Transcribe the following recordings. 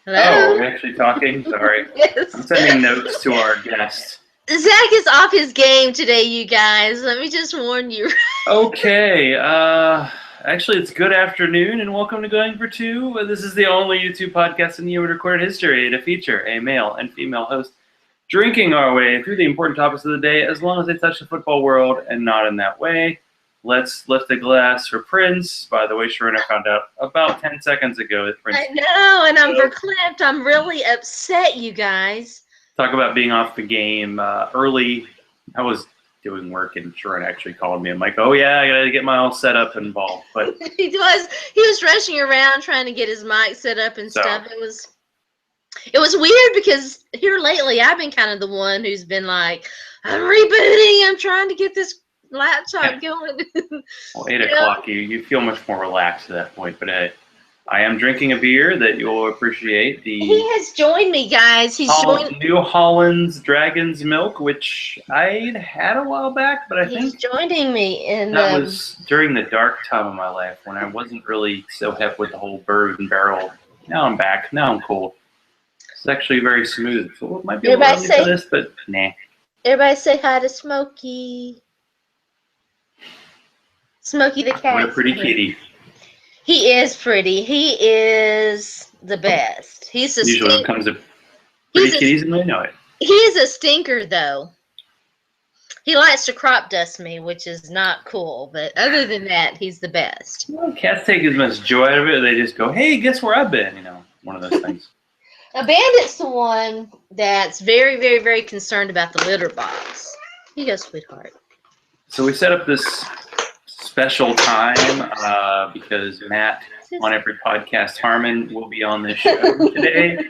Hello? Oh, are we actually talking? Sorry. Yes. I'm sending notes to our guest. Zach is off his game today, you guys. Let me just warn you. Okay, actually, it's good afternoon and welcome to Going for Two. This is the only YouTube podcast in the human recorded history to feature a male and female host drinking our way through the important topics of the day as long as they touch the football world and not in that way. Let's lift a glass for Prince. By the way, Sharona found out about 10 seconds ago that Prince. I know, and I'm verklempt. I'm really upset, you guys. Talk about being off the game early. I was doing work and Sharona actually called me. I'm like, oh yeah, I gotta get my all set up and involved. But He was rushing around trying to get his mic set up and So- stuff. It was weird because here lately I've been kind of the one who's been like, I'm rebooting. I'm trying to get this laptop going. well, 8 o'clock, you feel much more relaxed at that point. But I am drinking a beer that you'll appreciate. He The has joined me, guys. He's joined. New Holland's Dragon's Milk, which I had a while back, but I He's think joining me in. that was during the dark time of my life when I wasn't really so hip with the whole bird and barrel. Now I'm back. Now I'm cool. It's actually very smooth. So it might be a little early for this, but nah. Everybody say hi to Smokey. Smokey the cat. What a pretty kitty. He is pretty. He is the best. He's a Usually when it comes to pretty kitties, and they know it. He is a stinker, though. He likes to crop dust me, which is not cool. But other than that, he's the best. Well, cats take as much joy out of it. They just go, hey, guess where I've been? You know, one of those things. A bandit's the one that's very, very, very concerned about the litter box. You go, sweetheart. So we set up this special time because Matt on every podcast, Harmon, will be on this show today.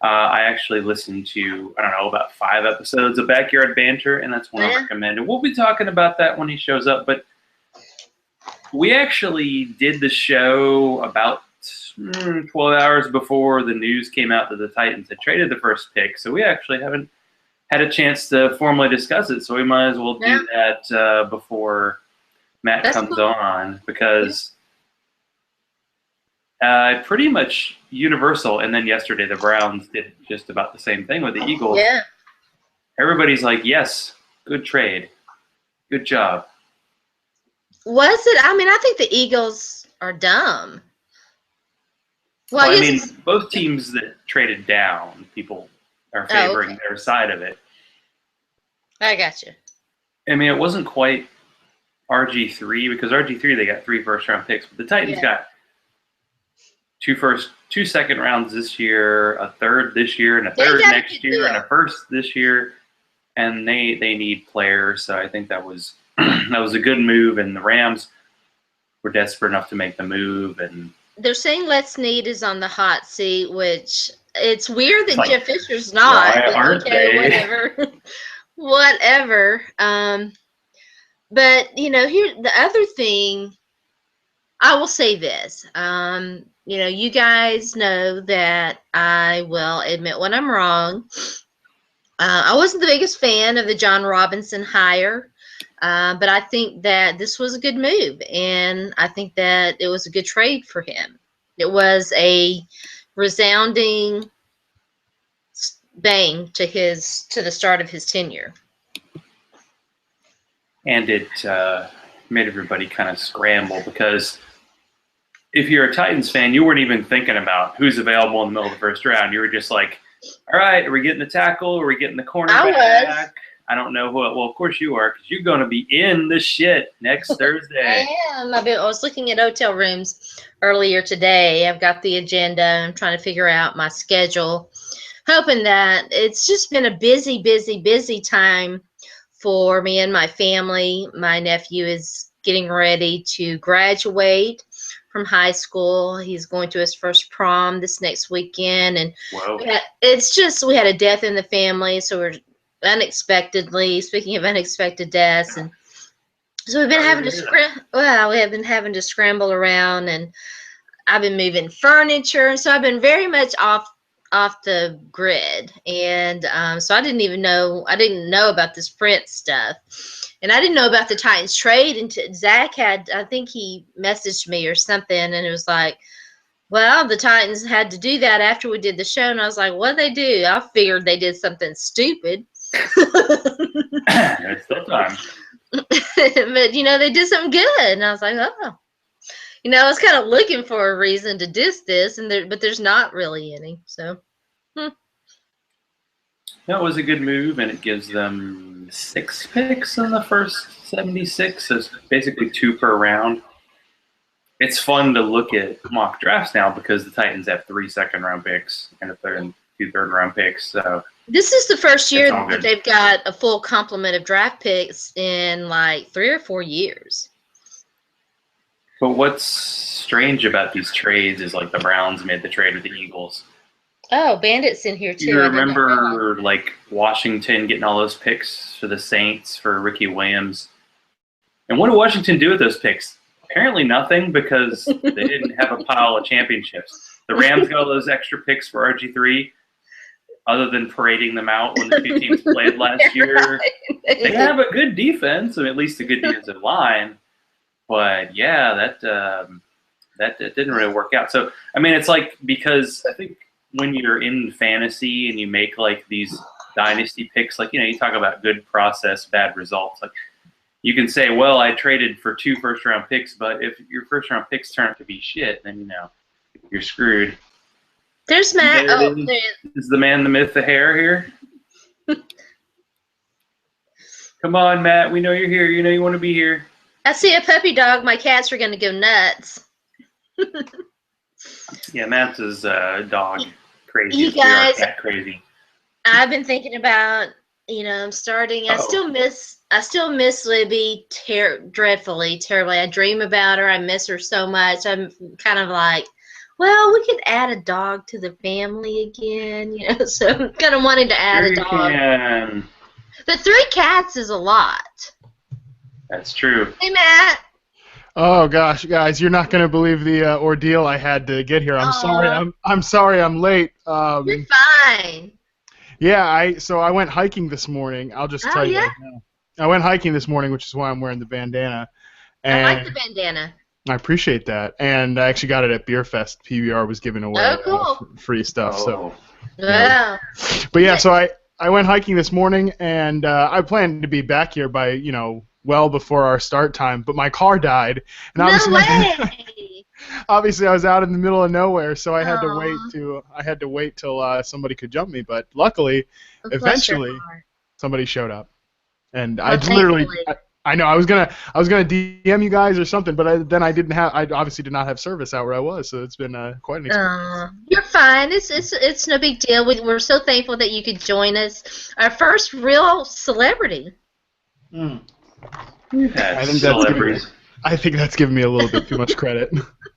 I actually listened to, I don't know, about 5 episodes of Backyard Banter, and that's one I recommend. And we'll be talking about that when he shows up. But we actually did the show about 12 hours before the news came out that the Titans had traded the first pick. So we actually haven't had a chance to formally discuss it. So we might as well do that before Matt comes on, because pretty much universal. And then yesterday the Browns did just about the same thing with the Eagles. Yeah. Everybody's like, yes, good trade. Good job. Was it? I mean, I think the Eagles are dumb. Well, I mean, both teams that traded down, people are favoring their side of it. I got you. I mean, it wasn't quite RG3, because RG3, they got 3 first-round picks, but the Titans got 2 second rounds this year, a third this year, and a third next year, and a first this year, and they need players. So I think that was that was a good move, and the Rams were desperate enough to make the move. And they're saying Let's Need is on the hot seat, which it's weird that Jeff Fisher's not. Why aren't they? Whatever. Whatever. But, you know, here, the other thing, I will say this. You know, you guys know that I will admit when I'm wrong. I wasn't the biggest fan of the John Robinson hire, but I think that this was a good move, and I think that it was a good trade for him. It was a resounding bang to the start of his tenure. And it made everybody kind of scramble, because if you're a Titans fan, you weren't even thinking about who's available in the middle of the first round. You were just like, all right, are we getting the tackle? Are we getting the cornerback? I don't know who. Well, of course you are, because you're going to be in the shit next Thursday. I am. I was looking at hotel rooms earlier today. I've got the agenda. I'm trying to figure out my schedule, hoping that it's just been a busy, busy, busy time for me and my family. My nephew is getting ready to graduate from high school. He's going to his first prom this next weekend, and we had a death in the family, so we're speaking of unexpected deaths, and so we've been having to scramble around, and I've been moving furniture, so I've been very much off the grid, and so I didn't know about this Prince stuff, and I didn't know about the Titans trade until Zach I think he messaged me or something, and it was like, Well, the Titans had to do that after we did the show, and I was like, what'd they do? I figured they did something stupid. There's still time. But, they did something good, and I was like, oh. I was kind of looking for a reason to diss this, but there's not really any, so. That was a good move, and it gives them 6 picks in the first 76, so it's basically 2 per round. It's fun to look at mock drafts now because the Titans have 3 second-round picks and 2 third-round picks. So this is the first year that they've got a full complement of draft picks in like 3 or 4 years. But what's strange about these trades is like the Browns made the trade with the Eagles. Oh, Bandit's in here too. You remember like Washington getting all those picks for the Saints for Ricky Williams? And what did Washington do with those picks? Apparently nothing, because they didn't have a pile of championships. The Rams got all those extra picks for RG3, other than parading them out when the 2 teams played last year. They have a good defense, or at least a good defensive line. But yeah, that didn't really work out. So I mean, it's like, because I think when you're in fantasy and you make like these dynasty picks, like you talk about good process, bad results. Like you can say, well, I traded for 2 first-round picks, but if your first-round picks turn out to be shit, then you're screwed. There's Matt. Is the man, the myth, the hair here? Come on, Matt. We know you're here. You want to be here. I see a puppy dog. My cats are going to go nuts. Yeah, Matt's his dog crazy. You guys, cat crazy. I've been thinking about, I'm starting. I still miss Libby dreadfully, terribly. I dream about her. I miss her so much. I'm kind of like, well, we could add a dog to the family again, So I'm kind of wanting to add a dog. But 3 cats is a lot. That's true. Hey, Matt. Oh gosh, guys, you're not gonna believe the ordeal I had to get here. I'm sorry. I'm sorry. I'm late. You're fine. Yeah, I went hiking this morning. I'll just tell you right now. I went hiking this morning, which is why I'm wearing the bandana. And I like the bandana. I appreciate that. And I actually got it at Beer Fest. PBR was giving away free stuff. So. Wow. But yeah, so I went hiking this morning, and I planned to be back here by well before our start time, but my car died, and obviously I was out in the middle of nowhere, so I had to wait till somebody could jump me. But luckily, eventually, somebody showed up, and I know I was gonna DM you guys or something, but I obviously did not have service out where I was, so it's been quite an experience. You're fine. It's no big deal. We're so thankful that you could join us. Our first real celebrity. I think that's giving me a little bit too much credit.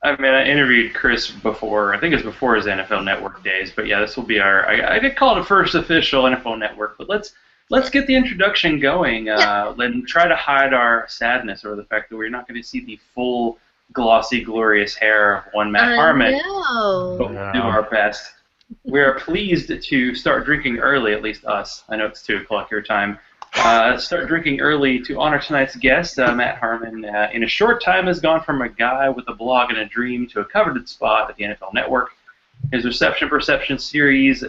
I mean, I interviewed Chris before. I think it was before his NFL Network days. But yeah, this will be I did call it a first official NFL Network. But let's get the introduction going. And try to hide our sadness over the fact that we're not going to see the full, glossy, glorious hair of one Matt Harmon. But we'll do our best. We are pleased to start drinking early, at least us. I know it's 2 o'clock your time. Start drinking early to honor tonight's guest. Matt Harmon, in a short time, has gone from a guy with a blog and a dream to a coveted spot at the NFL Network. His Reception Perception series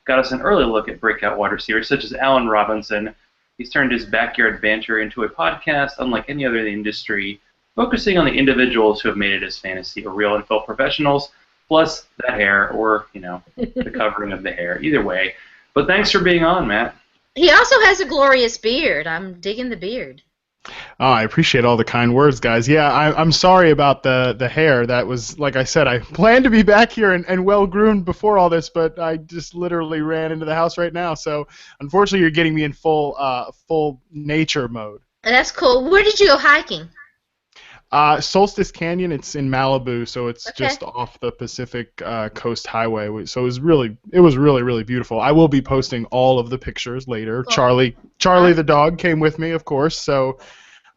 got us an early look at breakout wide receivers such as Allen Robinson. He's turned his backyard banter into a podcast unlike any other in the industry, focusing on the individuals who have made it as fantasy or real NFL professionals, plus that hair or, the covering of the hair. Either way. But thanks for being on, Matt. He also has a glorious beard. I'm digging the beard. Oh, I appreciate all the kind words, guys. Yeah, I'm sorry about the hair. That was, like I said, I planned to be back here and well-groomed before all this, but I just literally ran into the house right now. So, unfortunately, you're getting me in full nature mode. That's cool. Where did you go hiking? Solstice Canyon. It's in Malibu, so it's just off the Pacific Coast Highway. So it was really beautiful. I will be posting all of the pictures later. Cool. Charlie the dog came with me, of course. So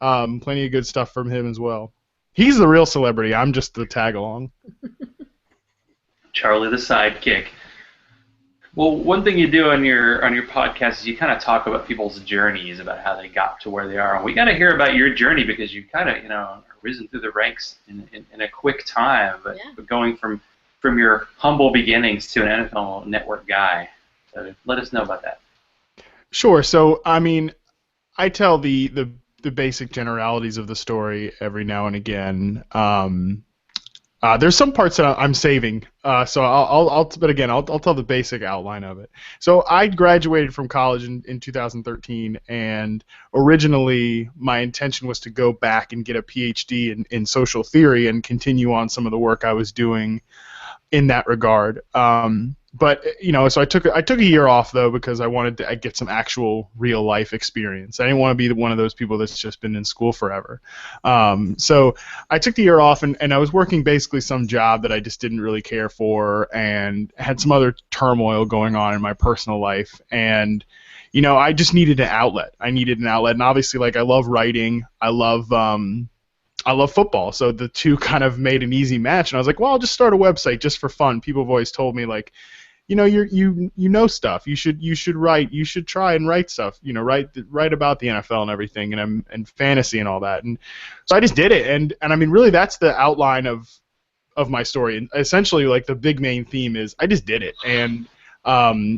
plenty of good stuff from him as well. He's the real celebrity. I'm just the tag along. Charlie the sidekick. Well, one thing you do on your podcast is you kind of talk about people's journeys, about how they got to where they are. And we got to hear about your journey because you kind of, risen through the ranks in a quick time. But going from from your humble beginnings to an NFL Network guy. So let us know about that. Sure. So, I mean, I tell the basic generalities of the story every now and again. There's some parts that I'm saving, so but again, I'll tell the basic outline of it. So I graduated from college in 2013, and originally my intention was to go back and get a PhD in social theory and continue on some of the work I was doing in that regard. But so I took a year off though because I wanted to get some actual real life experience. I didn't want to be one of those people that's just been in school forever. So I took the year off and I was working basically some job that I just didn't really care for and had some other turmoil going on in my personal life. And I just needed an outlet. And obviously, like, I love writing. I love football, so the two kind of made an easy match. And I was like, well, I'll just start a website just for fun. People have always told me, like, you know stuff. You should write. You should try and write stuff. Write about the NFL and everything, and fantasy and all that. And so I just did it. And I mean, really, that's the outline of my story. And essentially, like, the big main theme is I just did it. And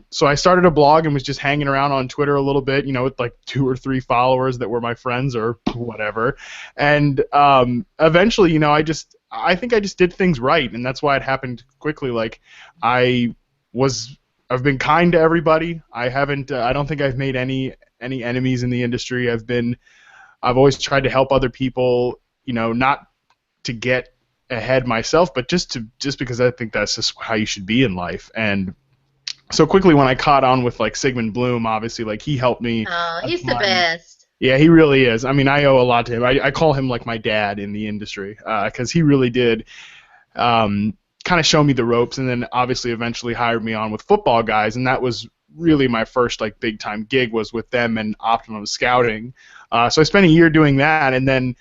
so I started a blog and was just hanging around on Twitter a little bit, with like 2 or 3 followers that were my friends or whatever. And eventually, I think I just did things right, and that's why it happened quickly. Like, I've been kind to everybody. I don't think I've made any enemies in the industry. I've always tried to help other people, not to get ahead myself, but just because I think that's just how you should be in life. And so quickly, when I caught on with, like, Sigmund Bloom, obviously, like, he helped me. Oh, he's the best. Yeah, he really is. I mean, I owe a lot to him. I call him like my dad in the industry because he really did kind of show me the ropes, and then obviously eventually hired me on with Football Guys, and that was really my first, like, big time gig was with them and Optimum Scouting. So I spent a year doing that, and then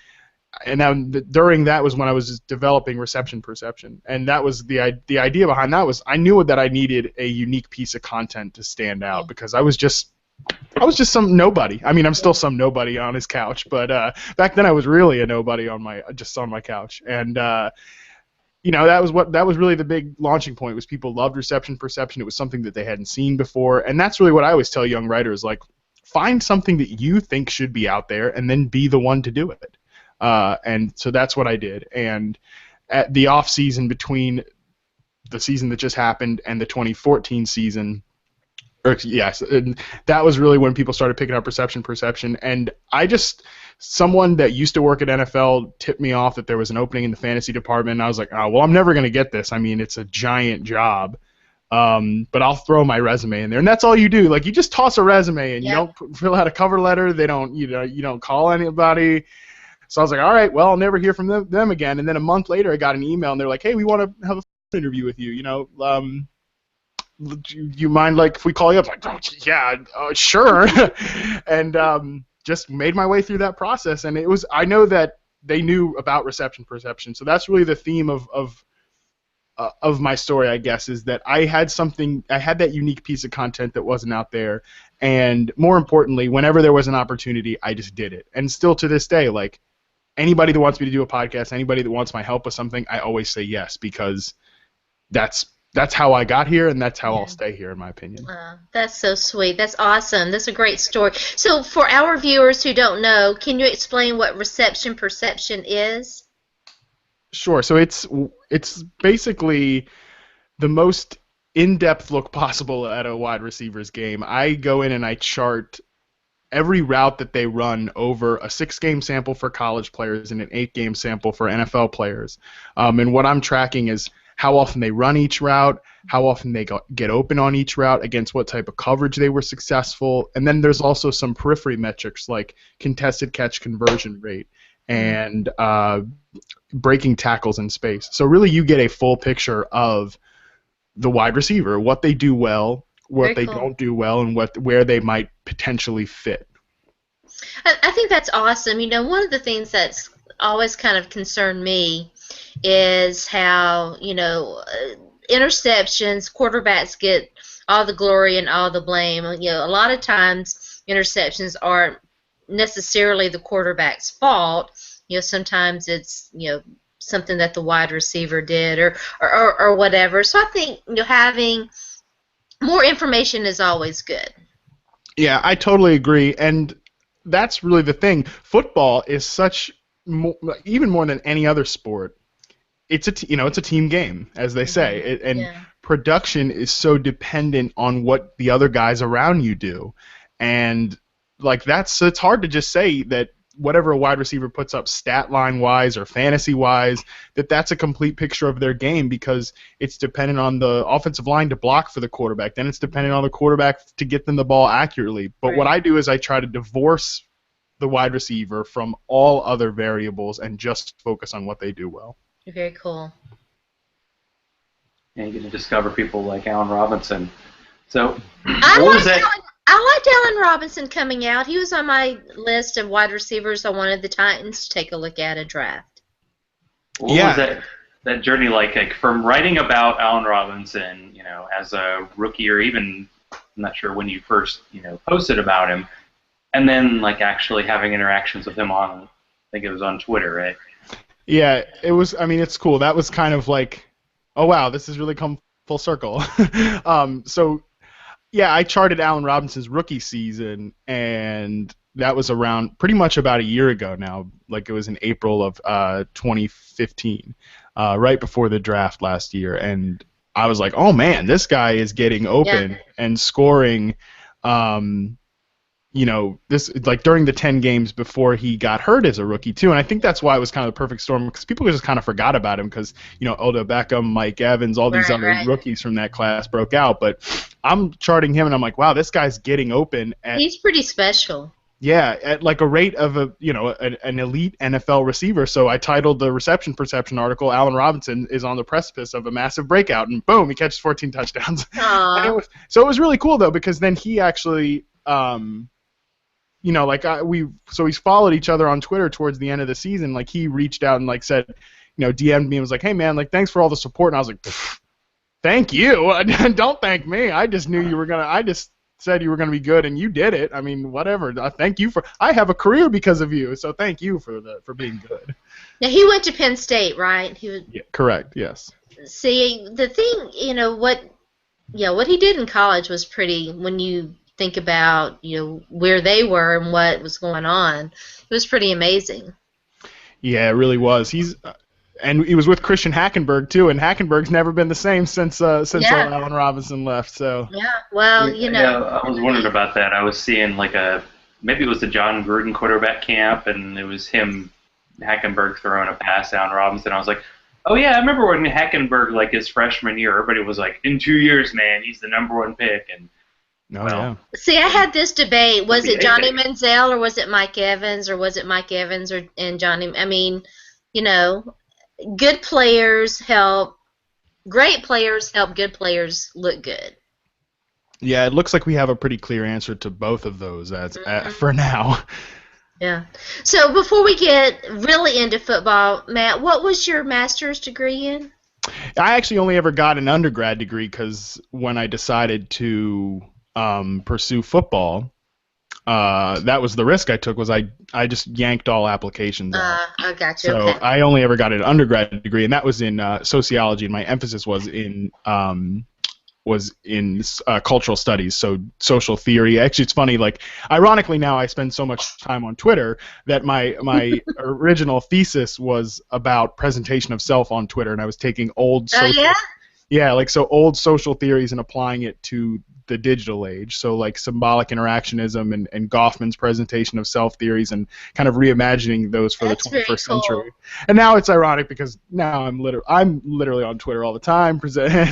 during that was when I was developing Reception Perception, and that was the idea behind that was I knew that I needed a unique piece of content to stand out because I was just some nobody. I mean, I'm still some nobody on his couch, but back then I was really a nobody on my couch, and that was really the big launching point. Was people loved Reception Perception. It was something that they hadn't seen before, and that's really what I always tell young writers, like, find something that you think should be out there, and then be the one to do it. And so that's what I did. And at the off season between the season that just happened and the 2014 season. And that was really when people started picking up Reception Perception, and someone that used to work at NFL tipped me off that there was an opening in the fantasy department, and I was like, oh, well, I'm never going to get this. I mean, it's a giant job, but I'll throw my resume in there, and that's all you do. Like, you just toss a resume, and you don't fill out a cover letter. They don't, you don't call anybody. So I was like, all right, well, I'll never hear from them again. And then a month later, I got an email, and they're like, hey, we want to have a interview with you. Do you mind, like, if we call you up? Like, oh, yeah, sure. And just made my way through that process, and I know that they knew about Reception Perception, so that's really the theme of my story, I guess, is that I had that unique piece of content that wasn't out there, and more importantly, whenever there was an opportunity, I just did it. And still to this day, like, anybody that wants me to do a podcast, anybody that wants my help with something, I always say yes, because that's how I got here, and that's how I'll stay here, in my opinion. That's so sweet. That's awesome. That's a great story. So for our viewers who don't know, can you explain what Reception Perception is? Sure. So it's basically the most in-depth look possible at a wide receiver's game. I go in and I chart every route that they run over a 6-game sample for college players and an 8-game sample for NFL players. And what I'm tracking is how often they run each route, how often they get open on each route, against what type of coverage they were successful. And then there's also some periphery metrics like contested catch conversion rate and breaking tackles in space. So really you get a full picture of the wide receiver, what they do well, what they don't do well, and where they might potentially fit. I think that's awesome. One of the things that's always kind of concerned me is how, interceptions, quarterbacks get all the glory and all the blame. A lot of times interceptions aren't necessarily the quarterback's fault. Sometimes it's, something that the wide receiver did or whatever. So I think having more information is always good. Yeah, I totally agree, and that's really the thing. Football is even more than any other sport. It's it's a team game, as they say, and production is so dependent on what the other guys around you do, and like it's hard to just say that whatever a wide receiver puts up stat line wise or fantasy wise, that's a complete picture of their game, because it's dependent on the offensive line to block for the quarterback. Then it's dependent on the quarterback to get them the ball accurately. But what I do is I try to divorce the wide receiver from all other variables and just focus on what they do well. Very cool. And you get to discover people like Allen Robinson. So, I liked Allen Robinson coming out. He was on my list of wide receivers I wanted the Titans to take a look at a draft. What was that journey like from writing about Allen Robinson, as a rookie, or even, I'm not sure when you first, posted about him, and then actually having interactions with him on, I think it was on Twitter, right? Yeah, it was. I mean, it's cool. That was kind of like, oh wow, this has really come full circle. So, yeah, I charted Allen Robinson's rookie season, and that was around pretty much about a year ago now. Like, it was in April of 2015, right before the draft last year, and I was like, oh man, this guy is getting open and scoring. This during the 10 games before he got hurt as a rookie too, and I think that's why it was kind of the perfect storm, because people just kind of forgot about him because Odell Beckham, Mike Evans, all these other rookies from that class broke out. But I'm charting him, and I'm like, wow, this guy's getting open. He's pretty special. Yeah, at like a rate of an elite NFL receiver. So I titled the reception perception article, Allen Robinson is on the precipice of a massive breakout, and boom, he catches 14 touchdowns. And it was really cool though, because then he actually. We followed each other on Twitter towards the end of the season. Like, he reached out and said, DM'd me and was like, hey man, thanks for all the support. And I was like, thank you. Don't thank me. I just knew you were gonna. I just said you were gonna be good, and you did it. I mean, whatever. Thank you for. I have a career because of you. So thank you for being good. Now, he went to Penn State, right? Yeah, correct. Yes. See, the thing, what he did in college was pretty. When you think about where they were and what was going on, it was pretty amazing. Yeah, it really was. And he was with Christian Hackenberg too, and Hackenberg's never been the same since Allen Robinson left. So well, I was wondering about that. I was seeing maybe it was the John Gruden quarterback camp, and it was Hackenberg throwing a pass to Allen Robinson. I was like, oh yeah, I remember when Hackenberg his freshman year, everybody was like, in 2 years, man, he's the #1 pick. And see, I had this debate. Was it Johnny Manziel, or was it Mike Evans, or was it Mike Evans and Johnny? I mean, good players help. Great players help good players look good. Yeah, it looks like we have a pretty clear answer to both of those for now. Yeah. So before we get really into football, Matt, what was your master's degree in? I actually only ever got an undergrad degree because when I decided to pursue football, that was the risk I took. Was I just yanked all applications out. I got you. So okay. I only ever got an undergrad degree, and that was in sociology, and my emphasis was in cultural studies, so social theory. Actually, it's funny. Ironically, now I spend so much time on Twitter that my original thesis was about presentation of self on Twitter, and I was taking old old social theories and applying it to the digital age. So symbolic interactionism and Goffman's presentation of self theories, and kind of reimagining those for the 21st century. And now it's ironic because now I'm literally on Twitter all the time,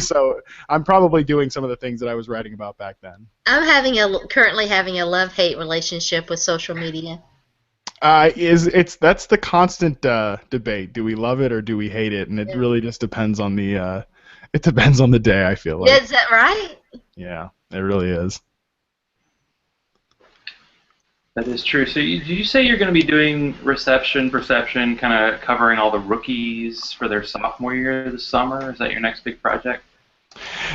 so I'm probably doing some of the things that I was writing about back then. I'm currently having a love-hate relationship with social media. That's the constant debate. Do we love it or do we hate it? And it really just depends on the day, I feel like. Is that right? Yeah, it really is. That is true. So did you say you're going to be doing reception, perception, kind of covering all the rookies for their sophomore year this summer? Is that your next big project?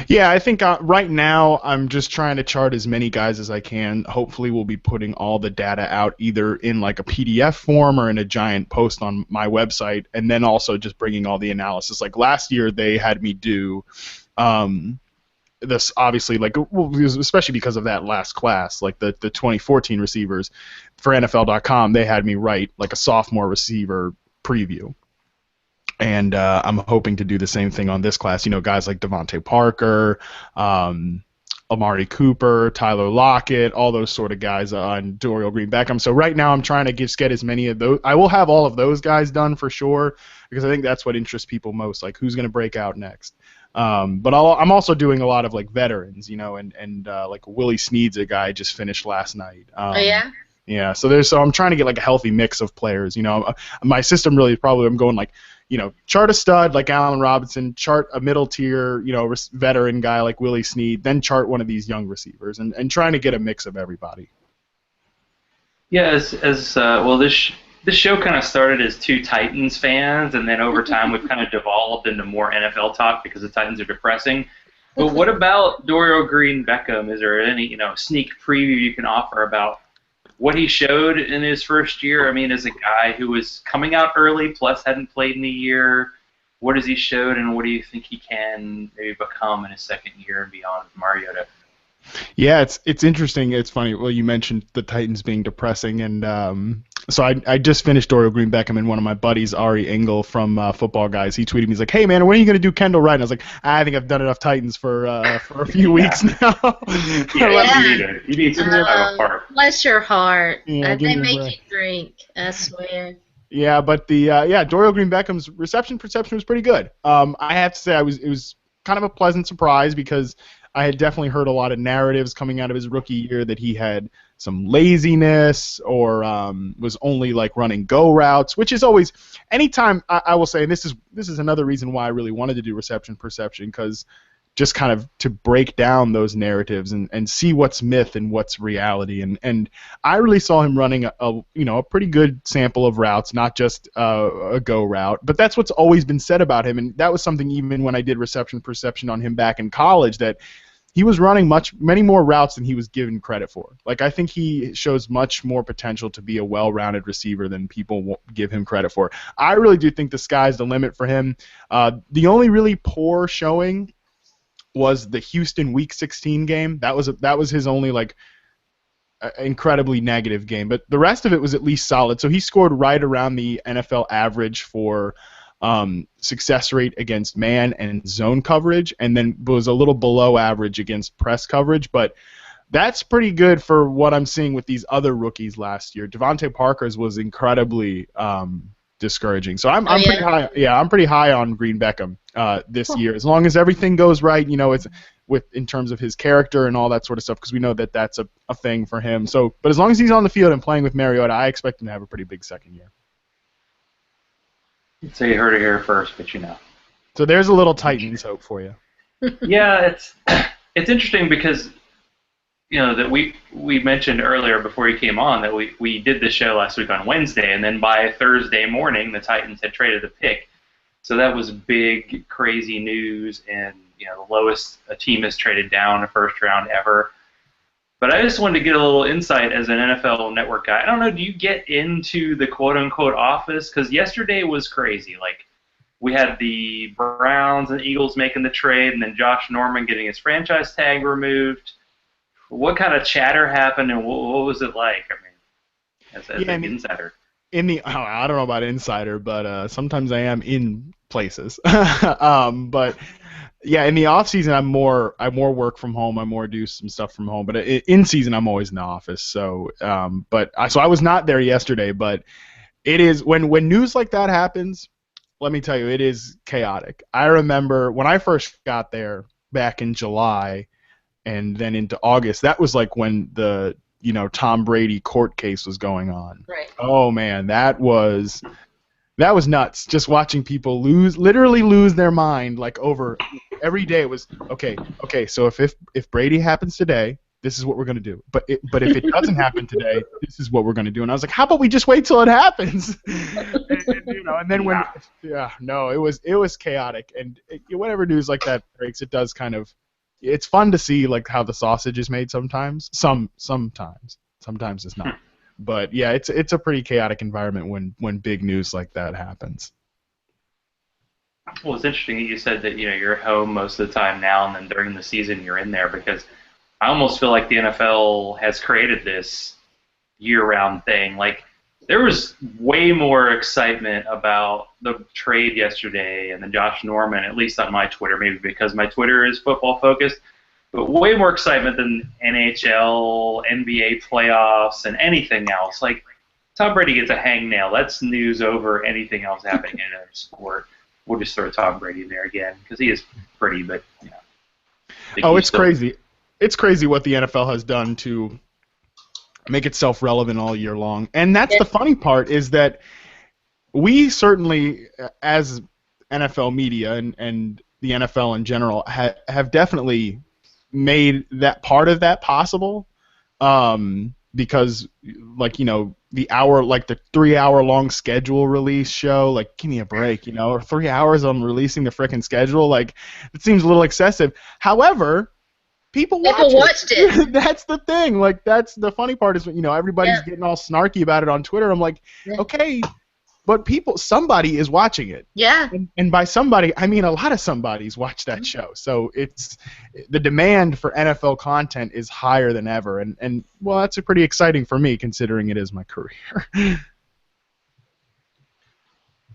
Yeah, I think right now I'm just trying to chart as many guys as I can. Hopefully, we'll be putting all the data out either in like a PDF form or in a giant post on my website, and then also just bringing all the analysis. Like last year, they had me do this obviously, like especially because of that last class, like the 2014 receivers for NFL.com, they had me write like a sophomore receiver preview. And I'm hoping to do the same thing on this class. You know, guys like Devontae Parker, Amari Cooper, Tyler Lockett, all those sort of guys on Dorial Green Beckham. So right now I'm trying to get as many of those. I will have all of those guys done for sure because I think that's what interests people most, like who's going to break out next. But I'm also doing a lot of like veterans, you know, and like Willie Snead's a guy I just finished last night. Oh yeah. Yeah. So I'm trying to get like a healthy mix of players. You know, my system really probably I'm going like, you know, chart a stud like Allen Robinson, chart a middle tier, you know, veteran guy like Willie Snead, then chart one of these young receivers, and trying to get a mix of everybody. Yeah, well, this show kind of started as two Titans fans, and then over time we've kind of devolved into more NFL talk because the Titans are depressing. But what about Dorial Green Beckham? Is there any sneak preview you can offer about what he showed in his first year? I mean, as a guy who was coming out early, plus hadn't played in a year, what has he showed, and what do you think he can maybe become in his second year and beyond with Mariota? Yeah, it's interesting. It's funny. Well, you mentioned the Titans being depressing, and so I just finished Dorial Green Beckham, and one of my buddies, Ari Engel from Football Guys, he tweeted me. He's like, "Hey man, when are you going to do Kendall Wright?" And I was like, "I think I've done enough Titans for a few weeks now." You need some time apart. Bless your heart. Yeah, They make you drink. I swear. Yeah, but Dorial Green Beckham's reception perception was pretty good. I have to say, it was kind of a pleasant surprise because I had definitely heard a lot of narratives coming out of his rookie year that he had some laziness or was only like running go routes, which is always anytime I will say, and this is another reason why I really wanted to do reception perception, because just kind of to break down those narratives and see what's myth and what's reality. And I really saw him running a pretty good sample of routes, not just a go route. But that's what's always been said about him, and that was something even when I did reception perception on him back in college, that he was running many more routes than he was given credit for. Like, I think he shows much more potential to be a well-rounded receiver than people give him credit for. I really do think the sky's the limit for him. The only really poor showing was the Houston Week 16 game. That was his only incredibly negative game, but the rest of it was at least solid. So he scored right around the NFL average for success rate against man and zone coverage, and then was a little below average against press coverage, but that's pretty good for what I'm seeing with these other rookies last year. Devontae Parker's was incredibly discouraging. So I'm pretty high. Yeah, I'm pretty high on Green Beckham this year, as long as everything goes right. It's in terms of his character and all that sort of stuff, because we know that that's a thing for him. So, but as long as he's on the field and playing with Mariota, I expect him to have a pretty big second year. So you heard it here first, but So there's a little Titans hope for you. Yeah, it's interesting because that we mentioned earlier before you came on that we did the show last week on Wednesday, and then by Thursday morning the Titans had traded the pick. So that was big, crazy news, and the lowest a team has traded down a first round ever. But I just wanted to get a little insight as an NFL Network guy. I don't know, do you get into the quote-unquote office? Because yesterday was crazy. Like, we had the Browns and Eagles making the trade, and then Josh Norman getting his franchise tag removed. What kind of chatter happened, and what was it like? I mean, as an insider. I don't know about insider, but sometimes I am in places. But yeah, in the off season, I more work from home. I more do some stuff from home. But in season, I'm always in the office. So, so I was not there yesterday. But it is when news like that happens. Let me tell you, it is chaotic. I remember when I first got there back in July, and then into August. That was like when the Tom Brady court case was going on. Right. Oh man, that was nuts. Just watching people literally lose their mind, like over every day. It was okay. So if Brady happens today, this is what we're going to do. But if it doesn't happen today, this is what we're going to do. And I was like, how about we just wait till it happens? And then it was chaotic. And whenever news like that breaks, it does kind of, it's fun to see like how the sausage is made sometimes. Sometimes it's not. But yeah, it's a pretty chaotic environment when big news like that happens. Well, it's interesting that you said that you're at home most of the time now, and then during the season you're in there, because I almost feel like the NFL has created this year-round thing. Like, there was way more excitement about the trade yesterday and then Josh Norman, at least on my Twitter, maybe because my Twitter is football-focused, but way more excitement than NHL, NBA playoffs, and anything else. Like, Tom Brady gets a hangnail. That's news over anything else happening in another sport. We'll just throw Tom Brady in there again because he is pretty, but it's crazy. It's crazy what the NFL has done to make itself relevant all year long. And that's the funny part, is that we certainly, as NFL media and the NFL in general, have definitely made that part of that possible. Because, the 3-hour long schedule release show, like, give me a break, or 3 hours on releasing the frickin' schedule, like, it seems a little excessive. However, people watched it. That's the thing. Like, that's the funny part, is everybody's getting all snarky about it on Twitter. I'm like, okay, but somebody is watching it. Yeah. And by somebody, I mean a lot of somebodies watch that show. So the demand for NFL content is higher than ever. And well, that's pretty exciting for me, considering it is my career.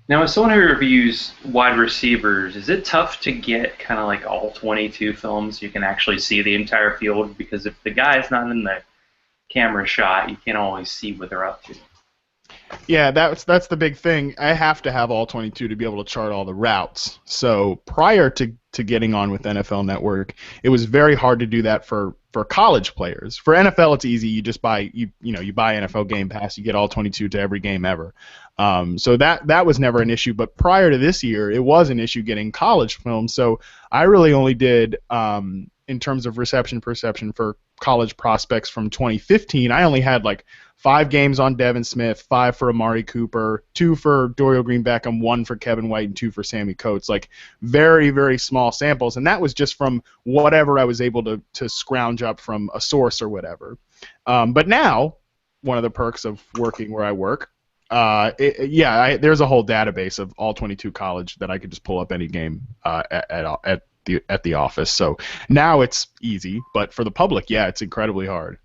Now, as someone who reviews wide receivers, is it tough to get kind of like all 22 films so you can actually see the entire field? Because if the guy's not in the camera shot, you can't always see what they're up to. Yeah, that's the big thing. I have to have all 22 to be able to chart all the routes. So prior to getting on with NFL Network, it was very hard to do that for college players. For NFL, it's easy. You just buy you buy NFL Game Pass. You get all 22 to every game ever. So that was never an issue. But prior to this year, it was an issue getting college films. So I really only did, in terms of reception perception for college prospects from 2015, I only had like 5 games on Devin Smith, 5 for Amari Cooper, 2 for Dorial Green-Beckham, 1 for Kevin White, and 2 for Sammy Coates. Like, very, very small samples, and that was just from whatever I was able to scrounge up from a source or whatever. But now, one of the perks of working where I work, there's a whole database of all 22 college that I could just pull up any game at the office. So now it's easy, but for the public, it's incredibly hard.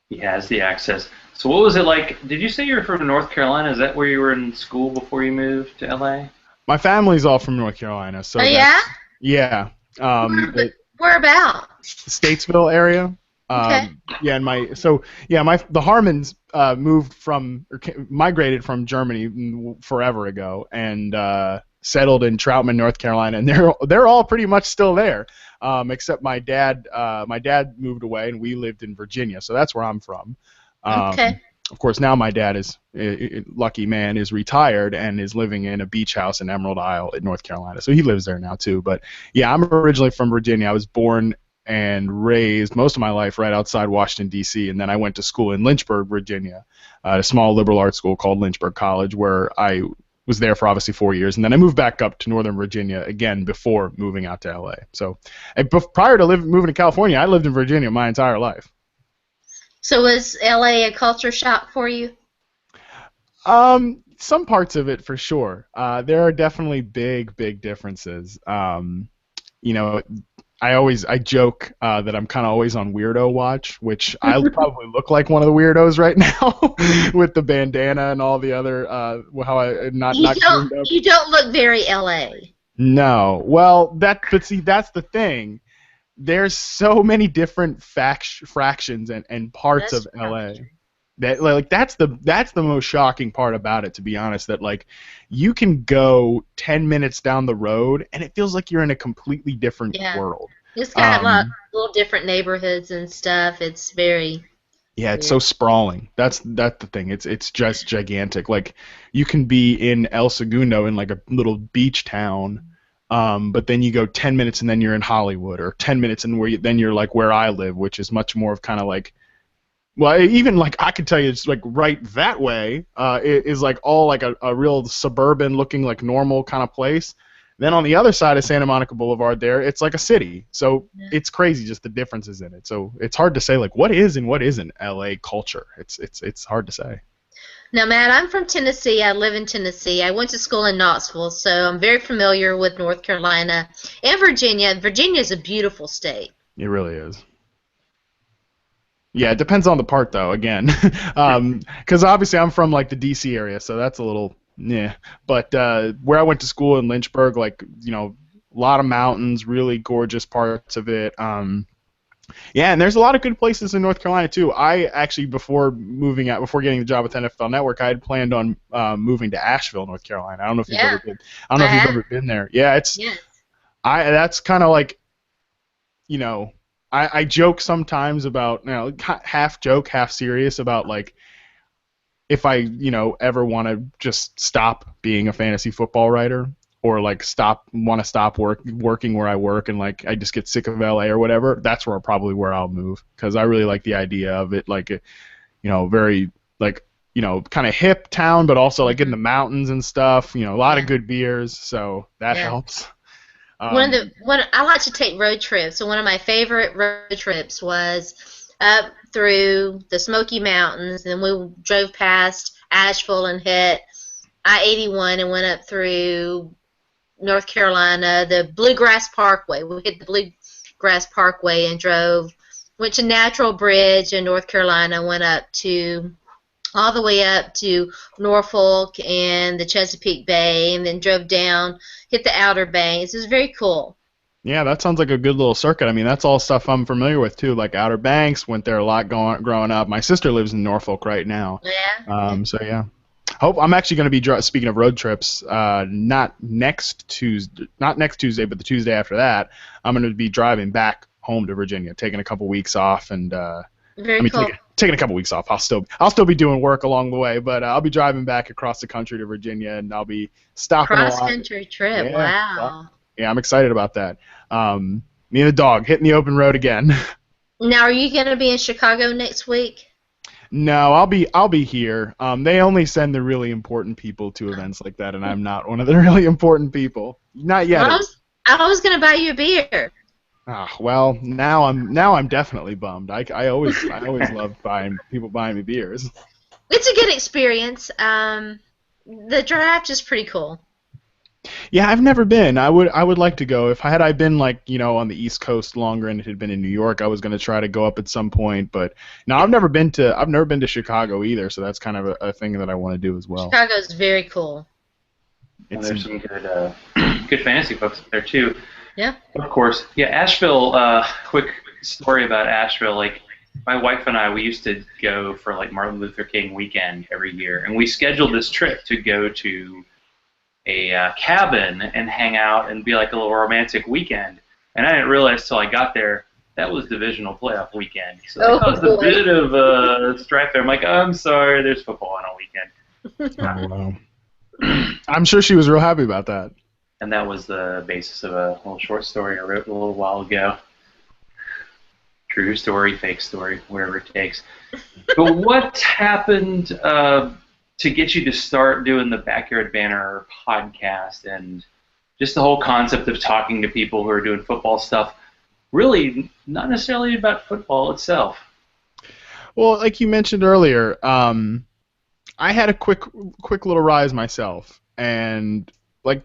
He has the access. So what was it like? Did you say you were from North Carolina? Is that where you were in school before you moved to LA? My family's all from North Carolina. So yeah. Whereabouts? Statesville area. Okay. The Harmons migrated from Germany forever ago and settled in Troutman, North Carolina, and they're all pretty much still there, except my dad. My dad moved away, and we lived in Virginia, so that's where I'm from. Okay. Of course, now my dad is lucky man is retired and is living in a beach house in Emerald Isle in North Carolina, so he lives there now too. But yeah, I'm originally from Virginia. I was born and raised most of my life right outside Washington, D.C., and then I went to school in Lynchburg, Virginia, a small liberal arts school called Lynchburg College, where I was there for obviously 4 years, and then I moved back up to Northern Virginia again before moving out to LA. So prior to moving to California, I lived in Virginia my entire life. So was LA a culture shock for you? Some parts of it for sure. There are definitely big differences. I joke that I'm kind of always on weirdo watch, which I probably look like one of the weirdos right now with the bandana and all the other You don't look very LA. No, well but see, that's the thing. There's so many different fractions and parts of LA. That that's the most shocking part about it, to be honest. That like you can go 10 minutes down the road and it feels like you're in a completely different world. It's got little different neighborhoods and stuff. It's very it's so sprawling. That's the thing. It's just gigantic. Like you can be in El Segundo in like a little beach town But then you go 10 minutes and then you're in Hollywood, or 10 minutes and then you're like where I live, which is much more of kind of like, well, even like I could tell you, it's like right that way it is like all like a real suburban looking like normal kind of place. Then on the other side of Santa Monica Boulevard there, it's like a city. So it's crazy just the differences in it. So it's hard to say like what is and what isn't LA culture. It's hard to say. Now, Matt, I'm from Tennessee. I live in Tennessee. I went to school in Knoxville, so I'm very familiar with North Carolina and Virginia. Virginia is a beautiful state. It really is. Yeah, it depends on the part, though, again. Because obviously I'm from, like, the D.C. area, so that's a little, yeah. But where I went to school in Lynchburg, like, you know, a lot of mountains, really gorgeous parts of it. Yeah, and there's a lot of good places in North Carolina too. I actually, before getting the job with NFL Network, I had planned on moving to Asheville, North Carolina. I don't know if you've ever been. I don't know if you've ever been there. Yeah, it's. Yes. That's kind of like, you know, I joke sometimes about, you know, half joke, half serious about like, if I, you know, ever want to just stop being a fantasy football writer, or like want to stop working where I work, and like I just get sick of LA or whatever, that's where I'll move, because I really like the idea of it, like, you know, very like, you know, kind of hip town, but also like in the mountains and stuff, you know, a lot of good beers, so that helps. I like to take road trips, so one of my favorite road trips was up through the Smoky Mountains, and we drove past Asheville and hit I-81 and went up through North Carolina, the Bluegrass Parkway. We hit the Bluegrass Parkway and went to Natural Bridge in North Carolina, went all the way up to Norfolk and the Chesapeake Bay, and then drove down, hit the Outer Banks. It was very cool. Yeah, that sounds like a good little circuit. I mean, that's all stuff I'm familiar with too, like Outer Banks. Went there a lot growing up. My sister lives in Norfolk right now. Yeah. So yeah. I'm actually going to be speaking of road trips. Not next Tuesday, but the Tuesday after that. I'm going to be driving back home to Virginia, taking a couple weeks off, and cool. Taking a couple weeks off. I'll still be doing work along the way, but I'll be driving back across the country to Virginia, and I'll be stopping a lot. Cross-country trip. Yeah, wow. Yeah, I'm excited about that. Me and the dog hitting the open road again. Now, are you going to be in Chicago next week? No, I'll be here. They only send the really important people to events like that, and I'm not one of the really important people. Not yet. Well, I was gonna buy you a beer. Well, now I'm definitely bummed. I always love people buying me beers. It's a good experience. The draft is pretty cool. Yeah, I've never been. I would like to go. If I been like, you know, on the East Coast longer and it had been in New York, I was going to try to go up at some point. But no, I've never been to Chicago either. So that's kind of a thing that I want to do as well. Chicago's very cool. There's some good fantasy folks there too. Yeah. Of course. Yeah, Asheville. Quick story about Asheville. Like, my wife and I, we used to go for like Martin Luther King weekend every year, and we scheduled this trip to go to a cabin and hang out and be like a little romantic weekend. And I didn't realize till I got there that was divisional playoff weekend. So that was a bit of strife there. I'm like, oh, I'm sorry, there's football on a weekend. Oh, wow. I'm sure she was real happy about that. And that was the basis of a little short story I wrote a little while ago. True story, fake story, whatever it takes. But what happened to get you to start doing the Backyard Banner podcast and just the whole concept of talking to people who are doing football stuff, really not necessarily about football itself? Well, like you mentioned earlier, I had a quick little rise myself, and like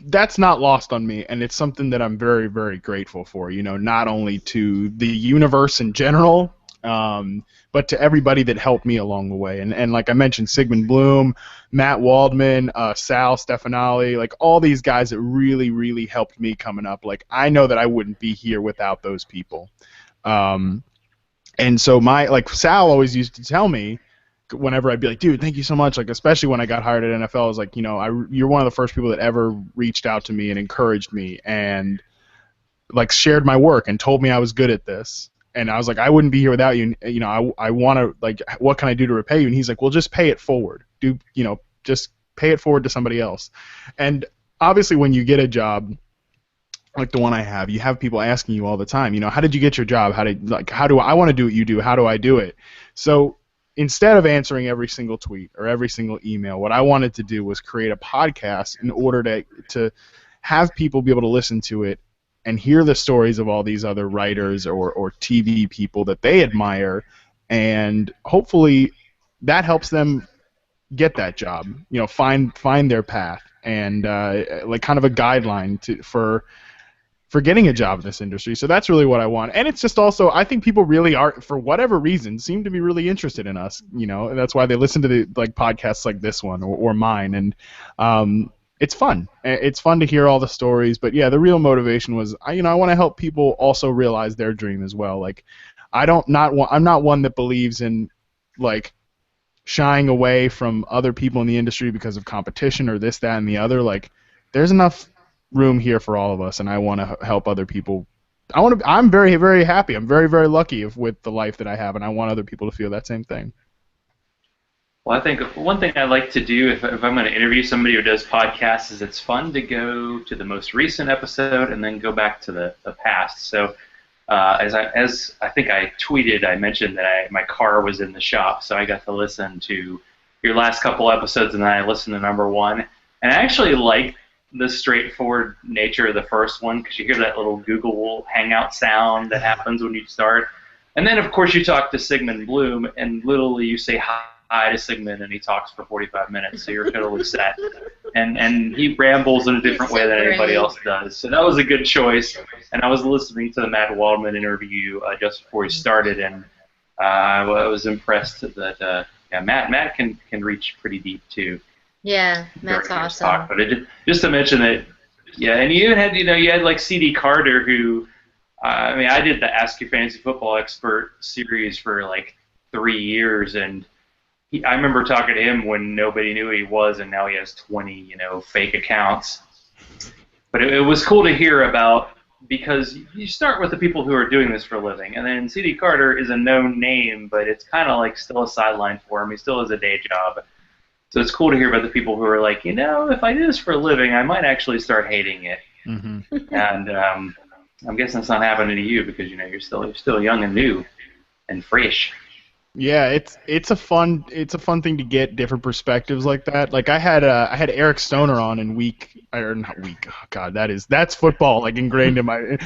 that's not lost on me, and it's something that I'm very, very grateful for. You know, not only to the universe in general, but to everybody that helped me along the way. And like I mentioned, Sigmund Bloom, Matt Waldman, Sal Stefanali, like all these guys that really, really helped me coming up. Like, I know that I wouldn't be here without those people. And so Sal always used to tell me, whenever I'd be like, dude, thank you so much, like especially when I got hired at NFL, I was like, you know, you're one of the first people that ever reached out to me and encouraged me and like shared my work and told me I was good at this. And I was like, I wouldn't be here without you. You know, I want to, like, what can I do to repay you? And he's like, well, just pay it forward. Just pay it forward to somebody else. And obviously when you get a job, like the one I have, you have people asking you all the time, how did you get your job? How do I want to do what you do? How do I do it? So instead of answering every single tweet or every single email, what I wanted to do was create a podcast in order to have people be able to listen to it and hear the stories of all these other writers or TV people that they admire, and hopefully that helps them get that job, find their path, and like kind of a guideline for getting a job in this industry. So that's really what I want. And it's just also, I think people really are, for whatever reason, seem to be really interested in us, and that's why they listen to the podcasts like this one or mine. And it's fun. It's fun to hear all the stories. But yeah, the real motivation was, I want to help people also realize their dream as well. Like, I'm not one that believes in like shying away from other people in the industry because of competition or this, that, and the other. Like, there's enough room here for all of us, and I want to help other people. I'm very, very happy. I'm very, very lucky with the life that I have, and I want other people to feel that same thing. Well, I think one thing I like to do if I'm going to interview somebody who does podcasts is it's fun to go to the most recent episode and then go back to the past. So as I think I tweeted, I mentioned that my car was in the shop, so I got to listen to your last couple episodes, and then I listened to number one. And I actually liked the straightforward nature of the first one, because you hear that little Google Hangout sound that happens when you start. And then, of course, you talk to Sigmund Bloom, and literally you say hi to Sigmund, and he talks for 45 minutes, so you're totally set. And he rambles in a different way than anybody else does. So that was a good choice. And I was listening to the Matt Waldman interview just before he started, and I was impressed that Matt can reach pretty deep, too. Yeah, Matt's awesome. But just to mention that, yeah, and you had like C.D. Carter, who, I did the Ask Your Fantasy Football Expert series for like 3 years, and I remember talking to him when nobody knew who he was, and now he has 20, fake accounts. But it was cool to hear about, because you start with the people who are doing this for a living, and then C.D. Carter is a known name, but it's kind of like still a sideline for him. He still has a day job. So it's cool to hear about the people who are like, if I do this for a living, I might actually start hating it. Mm-hmm. And I'm guessing that's not happening to you, because you're still young and new and fresh. Yeah, it's a fun thing to get different perspectives like that. Like I had Eric Stoner on in that's football, like ingrained in my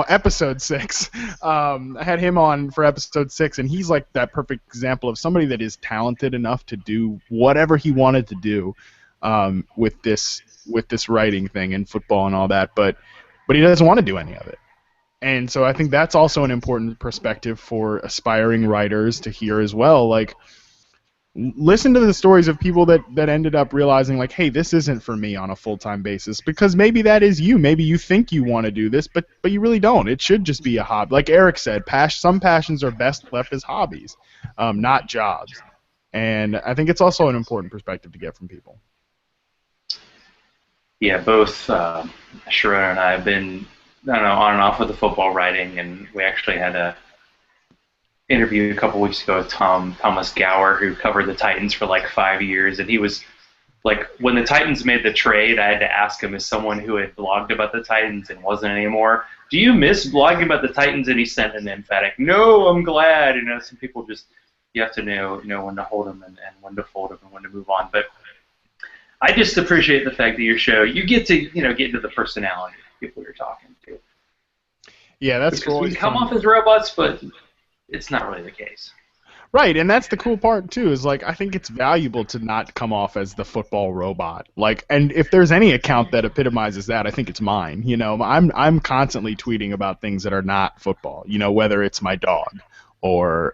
episode 6. I had him on for episode 6, and he's like that perfect example of somebody that is talented enough to do whatever he wanted to do with this writing thing and football and all that, but he doesn't want to do any of it. And so I think that's also an important perspective for aspiring writers to hear as well. Like, listen to the stories of people that ended up realizing, like, hey, this isn't for me on a full-time basis, because maybe that is you. Maybe you think you want to do this, but you really don't. It should just be a hobby. Like Eric said, some passions are best left as hobbies, not jobs. And I think it's also an important perspective to get from people. Yeah, both Sharona and I have been on and off with the football writing, and we actually had a interview a couple weeks ago with Thomas Gower, who covered the Titans for like 5 years, and he was like, when the Titans made the trade, I had to ask him, as someone who had blogged about the Titans and wasn't anymore, do you miss blogging about the Titans? And he sent an emphatic, no, I'm glad. Some people just, you have to know when to hold them and when to fold them and when to move on. But I just appreciate the fact that your show, you get to, get into the personality of people you're talking to. Yeah, that's because we come off as robots, but it's not really the case. Right, and that's the cool part too. Is like, I think it's valuable to not come off as the football robot. Like, and if there's any account that epitomizes that, I think it's mine. I'm constantly tweeting about things that are not football. Whether it's my dog or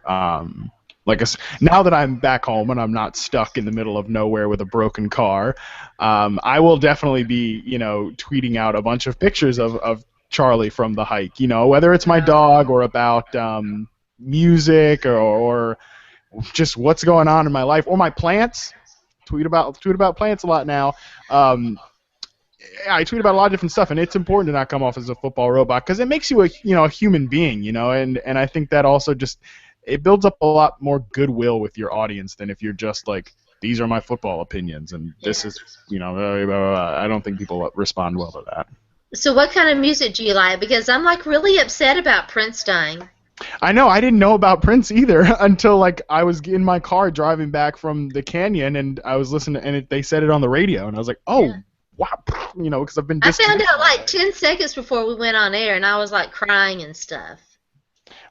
now that I'm back home and I'm not stuck in the middle of nowhere with a broken car, I will definitely be tweeting out a bunch of pictures of Charlie from the hike, whether it's my dog or about music or just what's going on in my life or my plants. Tweet about plants a lot now. I tweet about a lot of different stuff, and it's important to not come off as a football robot, because it makes you a human being, and I think that also just, it builds up a lot more goodwill with your audience than if you're just like, these are my football opinions and this is, I don't think people respond well to that. So what kind of music do you like? Because I'm like really upset about Prince dying. I know. I didn't know about Prince either until like I was in my car driving back from the canyon, and I was listening, and they said it on the radio, and I was like, oh, Yeah. wow, because I've been I found disconnected out all like day. 10 seconds before we went on air, and I was like crying and stuff.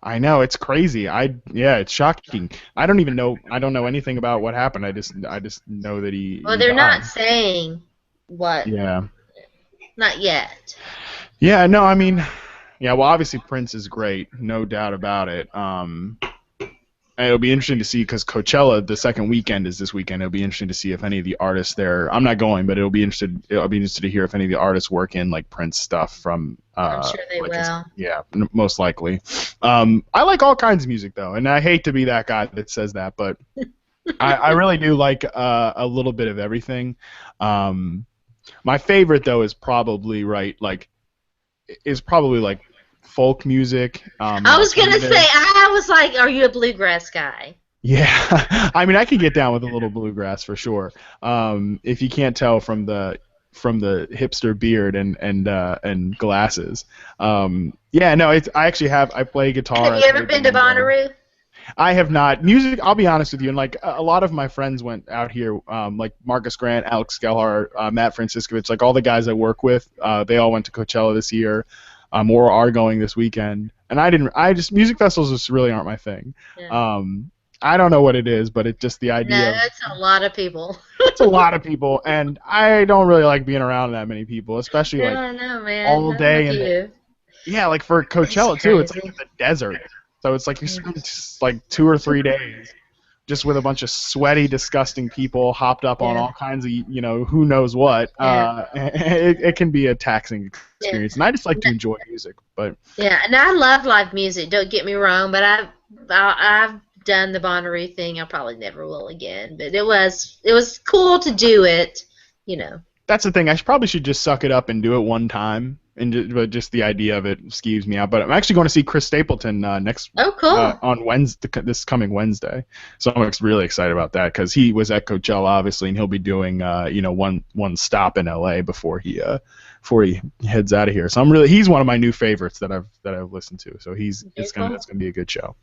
I know, it's crazy. Yeah, it's shocking. I don't even know. I don't know anything about what happened. I just know that Well, he they're died. not saying what, Yeah. not yet. Yeah. No, I mean, yeah. Well, obviously Prince is great, no doubt about it. And it'll be interesting to see because Coachella, the second weekend is this weekend. It'll be interesting to see if any of the artists there. I'm not going, but I'll be interested to hear if any of the artists work in like Prince stuff from. I'm sure they Like will. yeah, most likely. I like all kinds of music though, and I hate to be that guy that says that, but I really do like a little bit of everything. My favorite though is probably like folk music. I was gonna say, I was like, are you a bluegrass guy? Yeah, I mean, I could get down with a little bluegrass for sure. If you can't tell from the hipster beard and glasses. Yeah, no, I play guitar. Have you ever been to Bonnaroo? I have not. Music, I'll be honest with you, and like a lot of my friends went out here, like Marcus Grant, Alex Gelhart, Matt Franciscovich, like all the guys I work with, they all went to Coachella this year, or are going this weekend. And music festivals just really aren't my thing. Yeah. I don't know what it is, but it's just the No, idea. that's a lot of people. It's a lot of people, and I don't really like being around that many people, especially I like don't know, man. all I'm day. with you. Yeah, like for Coachella too, it's like crazy. the desert. So it's like you spend like 2 or 3 days just with a bunch of sweaty, disgusting people hopped up on Yeah. all kinds of, who knows what. Yeah. It can be a taxing Yeah. experience, and I just like to enjoy music. But Yeah, and I love live music. Don't get me wrong, but I've done the Bonnaroo thing. I probably never will again. But it was cool to do it, you know. that's the thing. I probably should just suck it up and do it one time. But just the idea of it skeeves me out. But I'm actually going to see Chris Stapleton next Oh, cool. on Wednesday, this coming Wednesday. So I'm really excited about that because he was at Coachella, obviously, and he'll be doing one stop in LA before he heads out of here. So he's one of my new favorites that I've listened to. So it's gonna be a good show.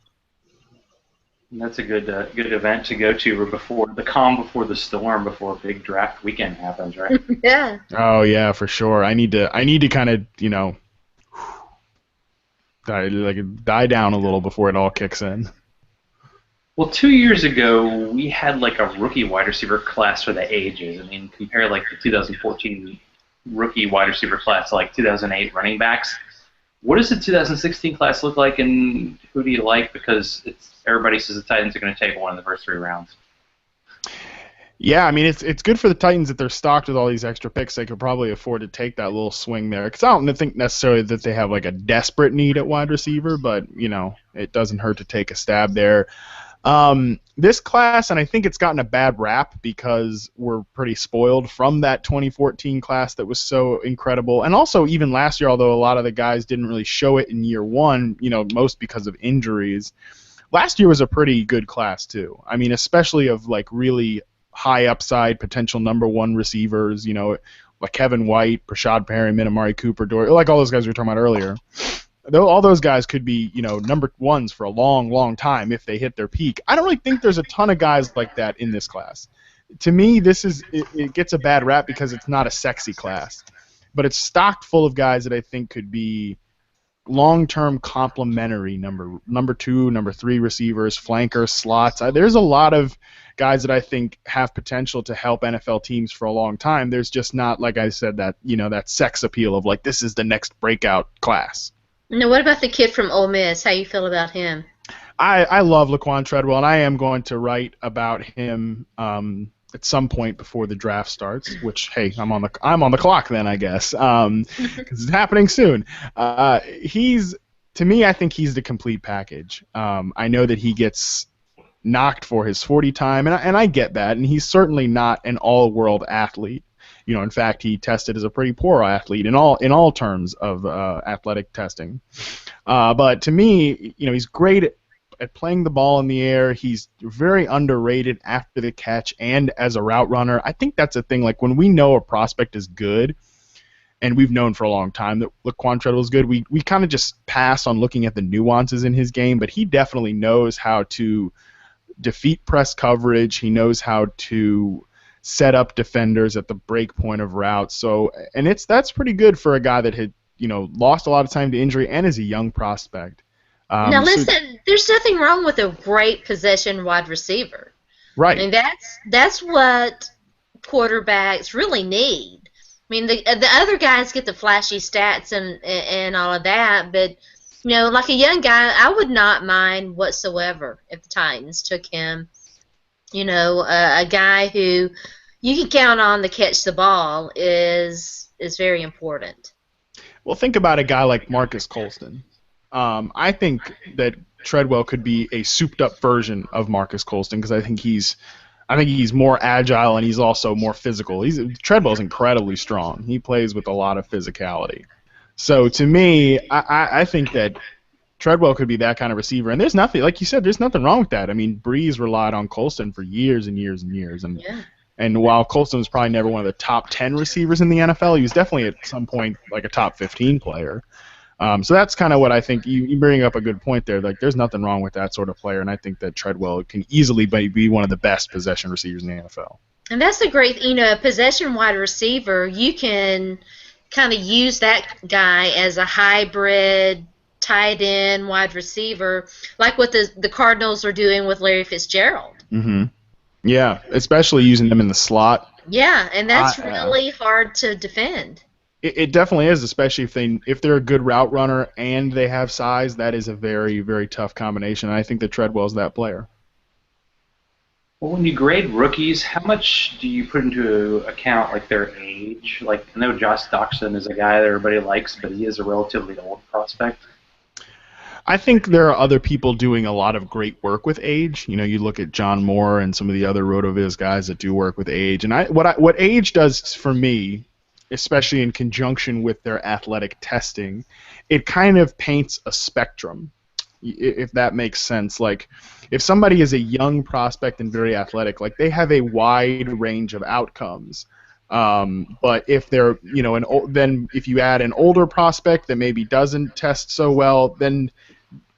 That's a good event to go to before the calm before the storm, before a big draft weekend happens, right? Yeah. Oh yeah, for sure. I need to kind of die down a little before it all kicks in. Well, 2 years ago we had like a rookie wide receiver class for the ages. I mean, compare like the 2014 rookie wide receiver class to like 2008 running backs. What does the 2016 class look like, and who do you like? Because everybody says the Titans are going to take one in the first 3 rounds. Yeah, I mean it's good for the Titans that they're stocked with all these extra picks. They could probably afford to take that little swing there. Because I don't think necessarily that they have like a desperate need at wide receiver, but it doesn't hurt to take a stab there. This class, and I think it's gotten a bad rap because we're pretty spoiled from that 2014 class that was so incredible. And also even last year, although a lot of the guys didn't really show it in year one, most because of injuries. Last year was a pretty good class too. I mean, especially of like really high upside potential number one receivers, like Kevin White, Rashad Perryman, Amari Cooper, like all those guys we were talking about earlier. All those guys could be, number ones for a long, long time if they hit their peak. I don't really think there's a ton of guys like that in this class. To me, it gets a bad rap because it's not a sexy class, but it's stocked full of guys that I think could be long-term complementary number 2, number 3 receivers, flankers, slots. There's a lot of guys that I think have potential to help NFL teams for a long time. There's just not, like I said, that that sex appeal of like this is the next breakout class. Now, what about the kid from Ole Miss? How you feel about him? I love Laquan Treadwell, and I am going to write about him at some point before the draft starts. Which, hey, I'm on the clock then, I guess, because it's happening soon. To me, I think he's the complete package. I know that he gets knocked for his 40 time, and I get that, and he's certainly not an all-world athlete. In fact, he tested as a pretty poor athlete in all terms of athletic testing. But to me, he's great at playing the ball in the air. He's very underrated after the catch and as a route runner. I think that's a thing. Like when we know a prospect is good, and we've known for a long time that Laquan Treadwell is good. We kind of just pass on looking at the nuances in his game, but he definitely knows how to defeat press coverage. He knows how to set up defenders at the break point of routes. So, and that's pretty good for a guy that had lost a lot of time to injury and is a young prospect. Now listen, there's nothing wrong with a great possession wide receiver. Right. I mean, that's what quarterbacks really need. I mean, the other guys get the flashy stats and all of that, but like a young guy, I would not mind whatsoever if the Titans took him. A guy who you can count on to catch the ball is very important. Well, think about a guy like Marcus Colston. I think that Treadwell could be a souped-up version of Marcus Colston because I think he's more agile and he's also more physical. Treadwell's incredibly strong. He plays with a lot of physicality. So to me, I think that Treadwell could be that kind of receiver. And there's nothing, like you said, there's nothing wrong with that. I mean, Breeze relied on Colston for years and years and years. And while Colston was probably never one of the top 10 receivers in the NFL, he was definitely at some point like a top 15 player. So that's kind of what I think. You bring up a good point there. Like, there's nothing wrong with that sort of player, and I think that Treadwell can easily be one of the best possession receivers in the NFL. And that's the great, a possession wide receiver. You can kind of use that guy as a hybrid tight end wide receiver, like what the Cardinals are doing with Larry Fitzgerald. Mm-hmm. Yeah, especially using them in the slot. Yeah, and that's really hard to defend. It definitely is, especially if they're a good route runner and they have size. That is a very, very tough combination. And I think that Treadwell's that player. Well, when you grade rookies, how much do you put into account like their age? Like, I know Josh Doctson is a guy that everybody likes, but he is a relatively old prospect. I think there are other people doing a lot of great work with age. You look at John Moore and some of the other RotoViz guys that do work with age. And what age does for me, especially in conjunction with their athletic testing, it kind of paints a spectrum, if that makes sense. Like, if somebody is a young prospect and very athletic, like, they have a wide range of outcomes. But if they're, then if you add an older prospect that maybe doesn't test so well, then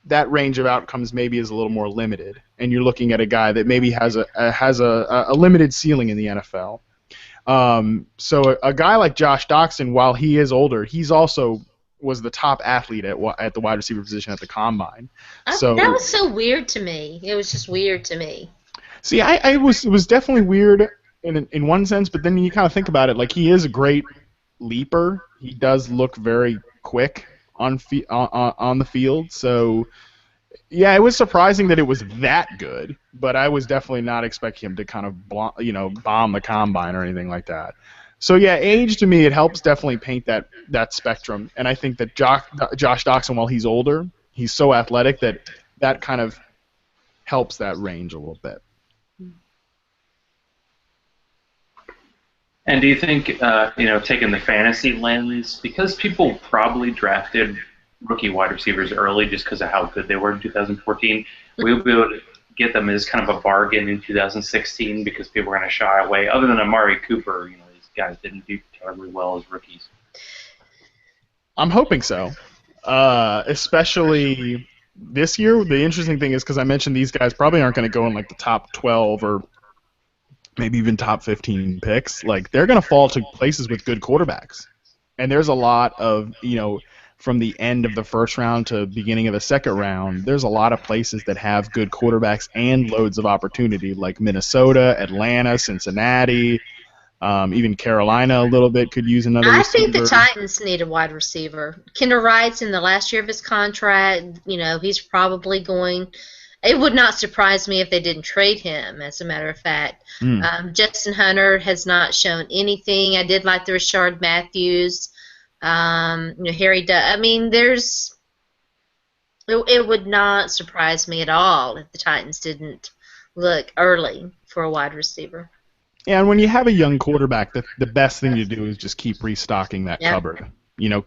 that range of outcomes maybe is a little more limited, and you're looking at a guy that maybe has a limited ceiling in the NFL. So a guy like Josh Doctson, while he is older, he's also was the top athlete at the wide receiver position at the combine. So that was so weird to me. It was just weird to me. See, it was definitely weird in one sense, but then you kind of think about it, like, he is a great leaper. He does look very quick on the field. So yeah, it was surprising that it was that good, but I was definitely not expecting him to kind of bomb the combine or anything like that. So yeah, age to me, it helps definitely paint that spectrum, and I think that Josh Doctson, while he's older, he's so athletic that kind of helps that range a little bit. And do you think, taking the fantasy lens, because people probably drafted rookie wide receivers early just because of how good they were in 2014, we'll be able to get them as kind of a bargain in 2016 because people are going to shy away. Other than Amari Cooper, these guys didn't do terribly well as rookies. I'm hoping so, especially this year. The interesting thing is, because I mentioned these guys probably aren't going to go in like the top 12 or maybe even top 15 picks. Like, they're going to fall to places with good quarterbacks. And there's a lot of, from the end of the first round to beginning of the second round, there's a lot of places that have good quarterbacks and loads of opportunity, like Minnesota, Atlanta, Cincinnati, even Carolina a little bit could use another receiver. I think the Titans need a wide receiver. Kendall Wright's in the last year of his contract. He's probably going. It would not surprise me if they didn't trade him, as a matter of fact. Justin Hunter has not shown anything. I did like the Rashard Matthews, Harry Doug. I mean, it would not surprise me at all if the Titans didn't look early for a wide receiver. Yeah, and when you have a young quarterback, the best thing to do is just keep restocking that cupboard.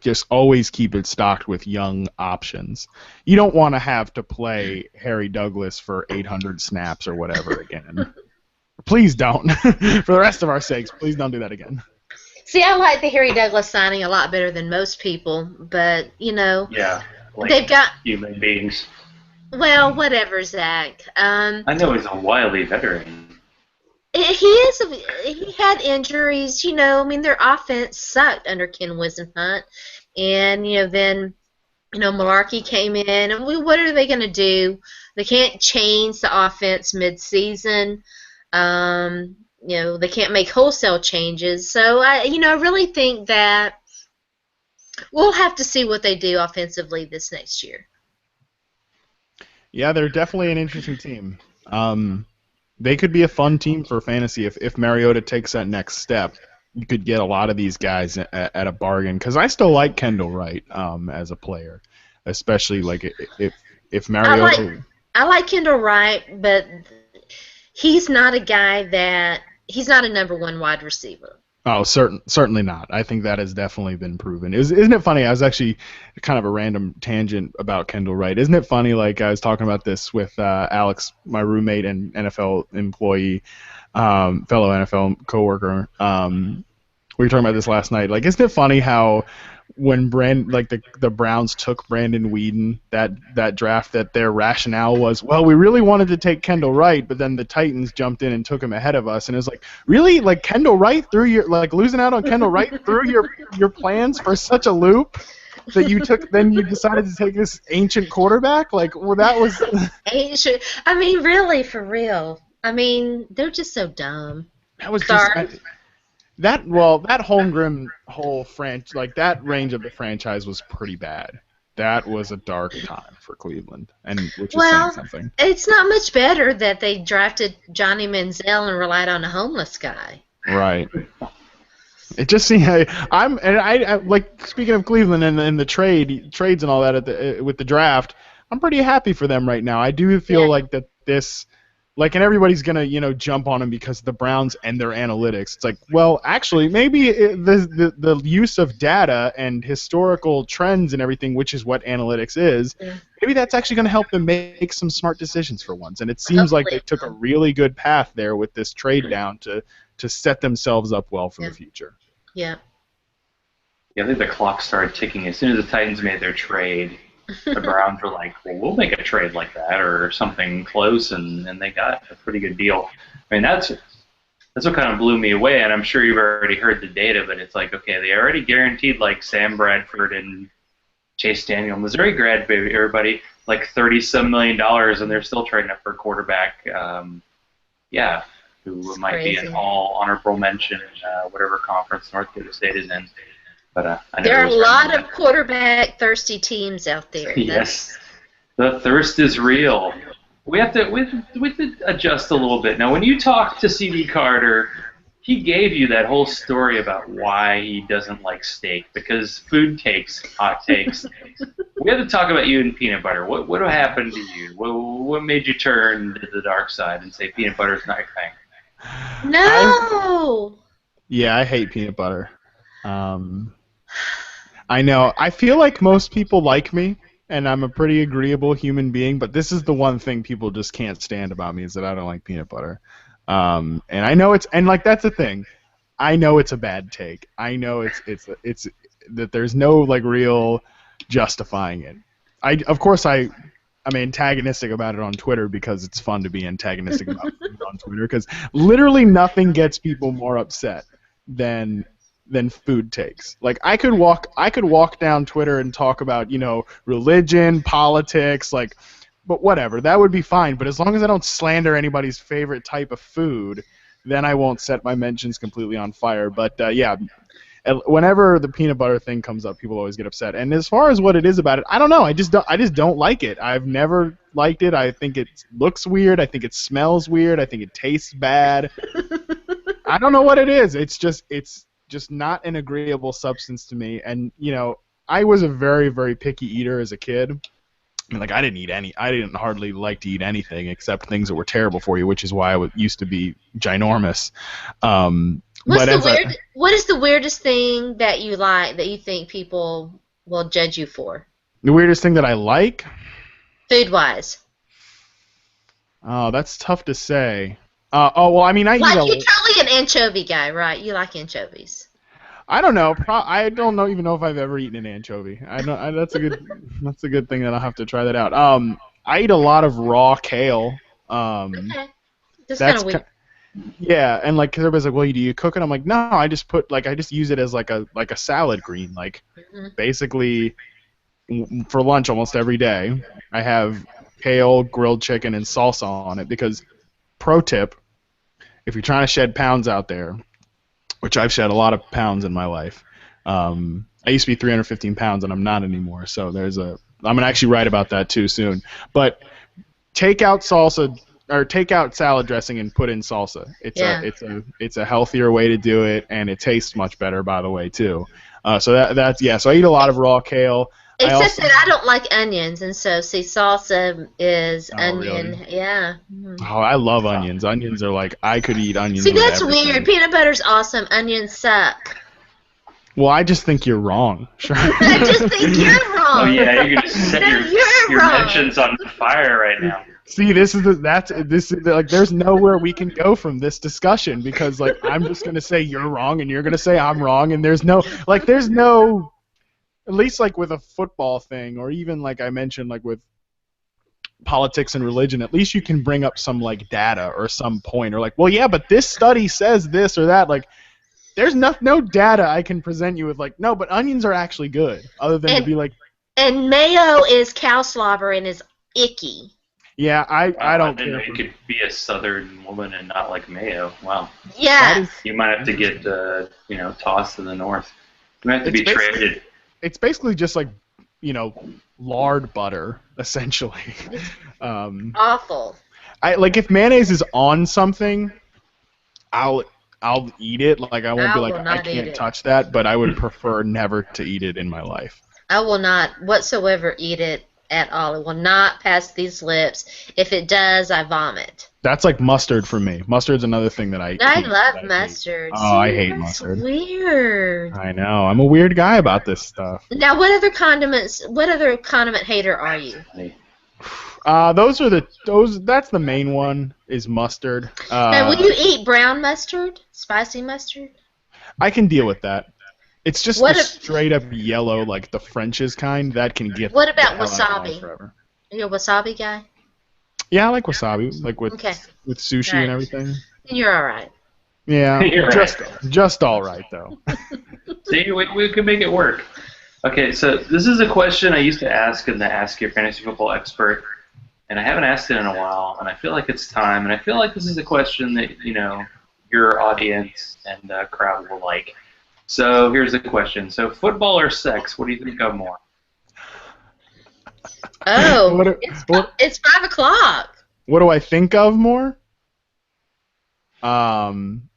Just always keep it stocked with young options. You don't want to have to play Harry Douglas for 800 snaps or whatever again. Please don't. For the rest of our sakes, please don't do that again. See, I like the Harry Douglas signing a lot better than most people, but Yeah, like they've got human beings. well, whatever, Zach. I know he's a wily veteran. He is. He had injuries. I mean, their offense sucked under Ken Whisenhunt, and then Malarkey came in, and what are they going to do? They can't change the offense mid-season. They can't make wholesale changes. So I really think that we'll have to see what they do offensively this next year. Yeah, they're definitely an interesting team. They could be a fun team for fantasy if Mariota takes that next step. You could get a lot of these guys at a bargain because I still like Kendall Wright as a player, especially like if Mariota. I like Kendall Wright, but he's not a guy he's not a number one wide receiver. Oh, certainly not. I think that has definitely been proven. Isn't it funny? I was actually kind of a random tangent about Kendall Wright. Isn't it funny? Like I was talking about this with Alex, my roommate and NFL employee, fellow NFL coworker. We were talking about this last night. Like, isn't it funny how when the Browns took Brandon Weeden that draft, that their rationale was, well, we really wanted to take Kendall Wright, but then the Titans jumped in and took him ahead of us, and it was like, really, like Kendall Wright threw losing out on Kendall Wright threw your plans for such a loop that you decided to take this ancient quarterback? Like, well, that was ancient. I mean, really, for real. I mean, they're just so dumb. That was just. That Holmgren whole that range of the franchise was pretty bad. That was a dark time for Cleveland, which is saying something. It's not much better that they drafted Johnny Manziel and relied on a homeless guy. Right. It just seems I like, speaking of Cleveland and the trades and all that with the draft, I'm pretty happy for them right now. I do feel like that this. Like, and everybody's going to, jump on them because of the Browns and their analytics. It's like, well, actually, maybe the use of data and historical trends and everything, which is what analytics is, maybe that's actually going to help them make some smart decisions for once. And it seems like they took a really good path there with this trade down to set themselves up well for the future. Yeah. Yeah, I think the clock started ticking as soon as the Titans made their trade. The Browns were like, well, we'll make a trade like that or something close, and they got a pretty good deal. I mean, that's what kind of blew me away, and I'm sure you've already heard the data, but it's like, okay, they already guaranteed like Sam Bradford and Chase Daniel, Missouri grad, everybody, like $30-some million, and they're still trading up for a quarterback. Who might be an all honorable mention, whatever conference North Dakota State is in. But there are a lot of quarterback-thirsty teams out there. Yes, the thirst is real. We have to adjust a little bit. Now, when you talk to C.B. Carter, he gave you that whole story about why he doesn't like steak, because food takes, hot takes. We have to talk about you and peanut butter. What happened to you? What made you turn to the dark side and say peanut butter is not your thing? No! I hate peanut butter. I know. I feel like most people like me, and I'm a pretty agreeable human being, but this is the one thing people just can't stand about me, is that I don't like peanut butter. And I know that's the thing. I know it's a bad take. I know it's that there's no like real justifying it. Of course I'm antagonistic about it on Twitter because it's fun to be antagonistic about food on Twitter, because literally nothing gets people more upset than food takes. Like, I could walk down Twitter and talk about, religion, politics, like, but whatever, that would be fine. But as long as I don't slander anybody's favorite type of food, then I won't set my mentions completely on fire. But whenever the peanut butter thing comes up, people always get upset. And as far as what it is about it, I don't know. I just don't like it. I've never liked it. I think it looks weird. I think it smells weird. I think it tastes bad. I don't know what it is. It's just not an agreeable substance to me. And I was a very, very picky eater as a kid. I mean, like, I didn't hardly like to eat anything except things that were terrible for you, which is why I used to be ginormous. What is the weirdest thing that you like that you think people will judge you for? The weirdest thing that I like? Food-wise. Oh, that's tough to say. Well, I mean, you're totally an anchovy guy, right? You like anchovies. I don't know. I don't know even know if I've ever eaten an anchovy. That's a good thing that I'll have to try that out. I eat a lot of raw kale. Okay. Just kind That's of weird. Yeah, and like 'cause everybody's like, well, do you cook it? I'm like, no, I just I just use it as like a salad green. Like basically for lunch almost every day, I have kale, grilled chicken, and salsa on it because pro tip, if you're trying to shed pounds out there, which I've shed a lot of pounds in my life. I used to be 315 pounds, and I'm not anymore. So I'm gonna actually write about that too soon. But take out salsa or take out salad dressing and put in salsa. It's a healthier way to do it, and it tastes much better, by the way, too. So I eat a lot of raw kale. Except that I don't like onions, and so salsa is onion. Really? Yeah. Oh, I love onions. Onions are like I could eat onions. See, with that's everything. weird. Peanut butter's awesome. Onions suck. Well, I just think you're wrong. Sure. I just think you're wrong. Oh yeah, you're gonna set your mentions on fire right now. See, this is like there's nowhere we can go from this discussion because like I'm just gonna say you're wrong and you're gonna say I'm wrong and there's no at least like with a football thing or even like I mentioned like with politics and religion, at least you can bring up some like data or some point or like, well, yeah, but this study says this or that. Like, there's no data I can present you with like, no, but onions are actually good, other than to be like. And mayo is cow slobber and is icky. Yeah, I don't care. care. You could be a Southern woman and not like mayo. Wow. Yeah. You might have to get tossed to the north. You might have to be traded. It's basically just like, lard butter, essentially. Awful. Like if mayonnaise is on something, I'll eat it. Like I won't be like I can't touch that, but I would prefer never to eat it in my life. I will not whatsoever eat it at all. It will not pass these lips. If it does, I vomit. That's like mustard for me. Mustard's another thing that I love mustard. Oh, I hate mustard. Weird. I know. I'm a weird guy about this stuff. Now, what other condiment hater are you? That's the main one is mustard. Now, will you eat brown mustard? Spicy mustard? I can deal with that. It's just straight up yellow, like the French's kind, that can get. What about wasabi? Are you a wasabi guy? Yeah, I like wasabi, like with sushi and everything. You're all right. Yeah, just all right though. See, we could make it work. Okay, so this is a question I used to ask in the Ask Your Fantasy Football Expert, and I haven't asked it in a while, and I feel like it's time, and I feel like this is a question that your audience and crowd will like. So here's the question. So football or sex, what do you think of more? Oh, it's 5 o'clock. What do I think of more? Am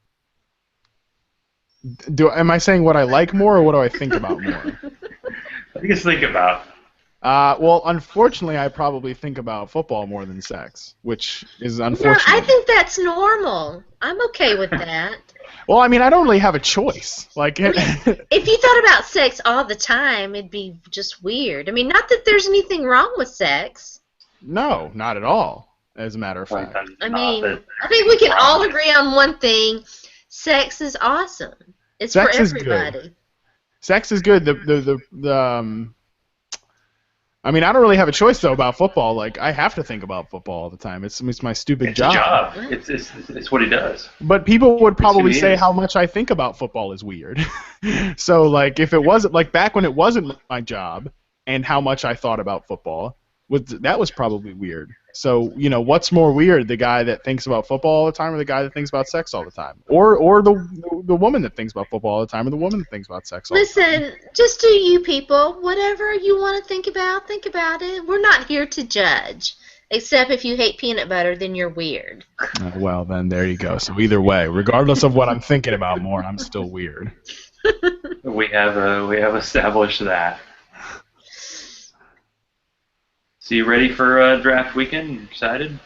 I saying what I like more or what do I think about more? I think it's think about. Well, unfortunately, I probably think about football more than sex, which is unfortunate. No, I think that's normal. I'm okay with that. Well, I mean, I don't really have a choice. Like, if you thought about sex all the time, it'd be just weird. I mean, not that there's anything wrong with sex. No, not at all, as a matter of fact. I mean, I think we can all agree on one thing. Sex is awesome. It's sex for everybody. Sex is good. I mean, I don't really have a choice though about football. Like, I have to think about football all the time. It's my stupid job. It's a job. It's what he does. But people would probably say how much I think about football is weird. So, like, if it wasn't like back when it wasn't my job, and how much I thought about football, that was probably weird. So, what's more weird, the guy that thinks about football all the time, or the guy that thinks about sex all the time, or the woman that thinks about football all the time, or the woman that thinks about sex all the time? Listen, just do you people. Whatever you want to think about it. We're not here to judge. Except if you hate peanut butter, then you're weird. Well, then there you go. So either way, regardless of what I'm thinking about more, I'm still weird. We have established that. So you ready for draft weekend? Excited?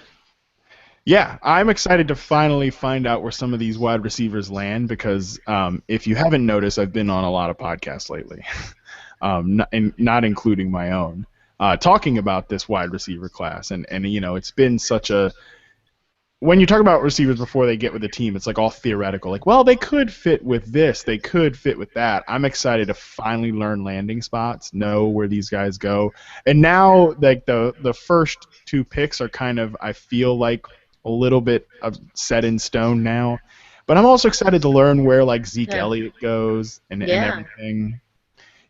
Yeah, I'm excited to finally find out where some of these wide receivers land because if you haven't noticed, I've been on a lot of podcasts lately, not including my own, talking about this wide receiver class. And it's been such a when you talk about receivers before they get with the team, it's like all theoretical. Like, well, they could fit with this, they could fit with that. I'm excited to finally learn landing spots, know where these guys go. And now, like, the first 2 picks are kind of, I feel like, a little bit of set in stone now. But I'm also excited to learn where, like, Zeke Elliott goes and everything.